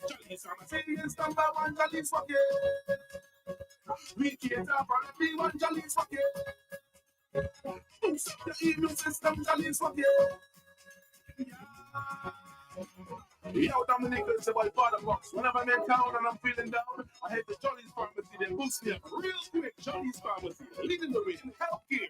I: Jolly's Pharmacy is number one, Jolly's again. We cater for everyone, Jolly's again. Boost up the immune system, Jolly's again. Yo, Dominic, it's about Father Box. Whenever I'm in town and I'm feeling down, I head to Jolly's Pharmacy. They boost me up real quick. Jolly's Pharmacy, leading the way in healthcare.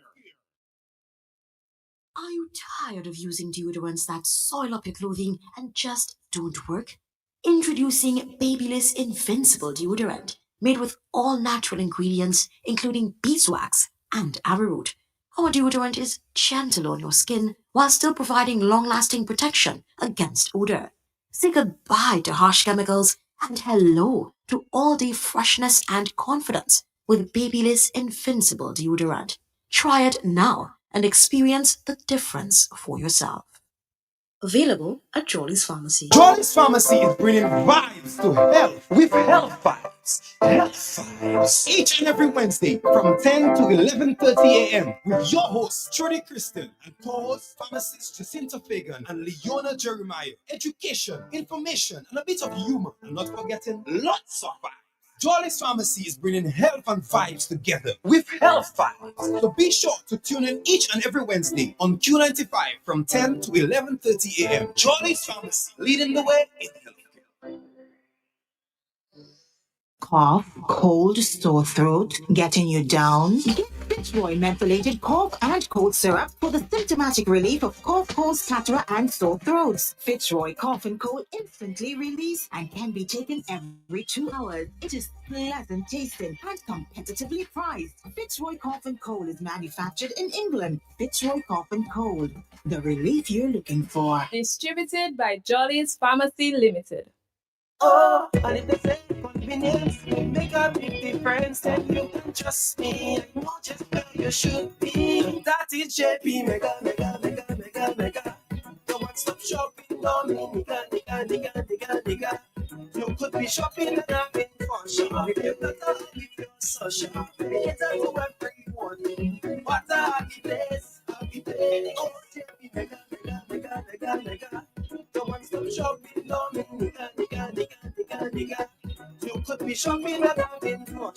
P: Are you tired of using deodorants that soil up your clothing and just don't work? Introducing Babyliss Invincible Deodorant, made with all natural ingredients, including beeswax and arrowroot. Our deodorant is gentle on your skin while still providing long-lasting protection against odor. Say goodbye to harsh chemicals and hello to all-day freshness and confidence with Babyliss Invincible Deodorant. Try it now and experience the difference for yourself. Available at Jolly's Pharmacy.
U: Jolly's Pharmacy is bringing vibes to health with Health Vibes. Health Vibes. Each and every Wednesday from 10 to 11:30 a.m. with your hosts, Trudy Kristen, and co-hosts, pharmacists Jacinta Fagan and Leona Jeremiah. Education, information, and a bit of humor. And not forgetting lots of vibes. Jolly's Pharmacy is bringing health and vibes together with Health Vibes. So be sure to tune in each and every Wednesday on Q95 from 10 to 11:30 a.m. Jolly's Pharmacy, leading the way in healthcare.
Q: Cough, cold, sore throat, getting you down? Get Fitzroy mentholated cough and cold syrup for the symptomatic relief of cough, colds, catarrh, and sore throats. Fitzroy Cough and Cold instantly release and can be taken every 2 hours. It is pleasant tasting and competitively priced. Fitzroy Cough and Cold is manufactured in England. Fitzroy Cough and Cold, the relief you're looking for.
R: Distributed by Jolly's Pharmacy Limited.
I: Oh, and if they say convenience make a big difference, then you can trust me. I know just where you should be. That is JP Mega. The one-stop shopping, Dominica, nigga. You could be shopping and having fun. If you're not happy, if you're so sharp, it's a to everyone. What a happy place. Oh, JP Mega. The one-stop shopping, Dominica, nigga. You could be shopping and having fun.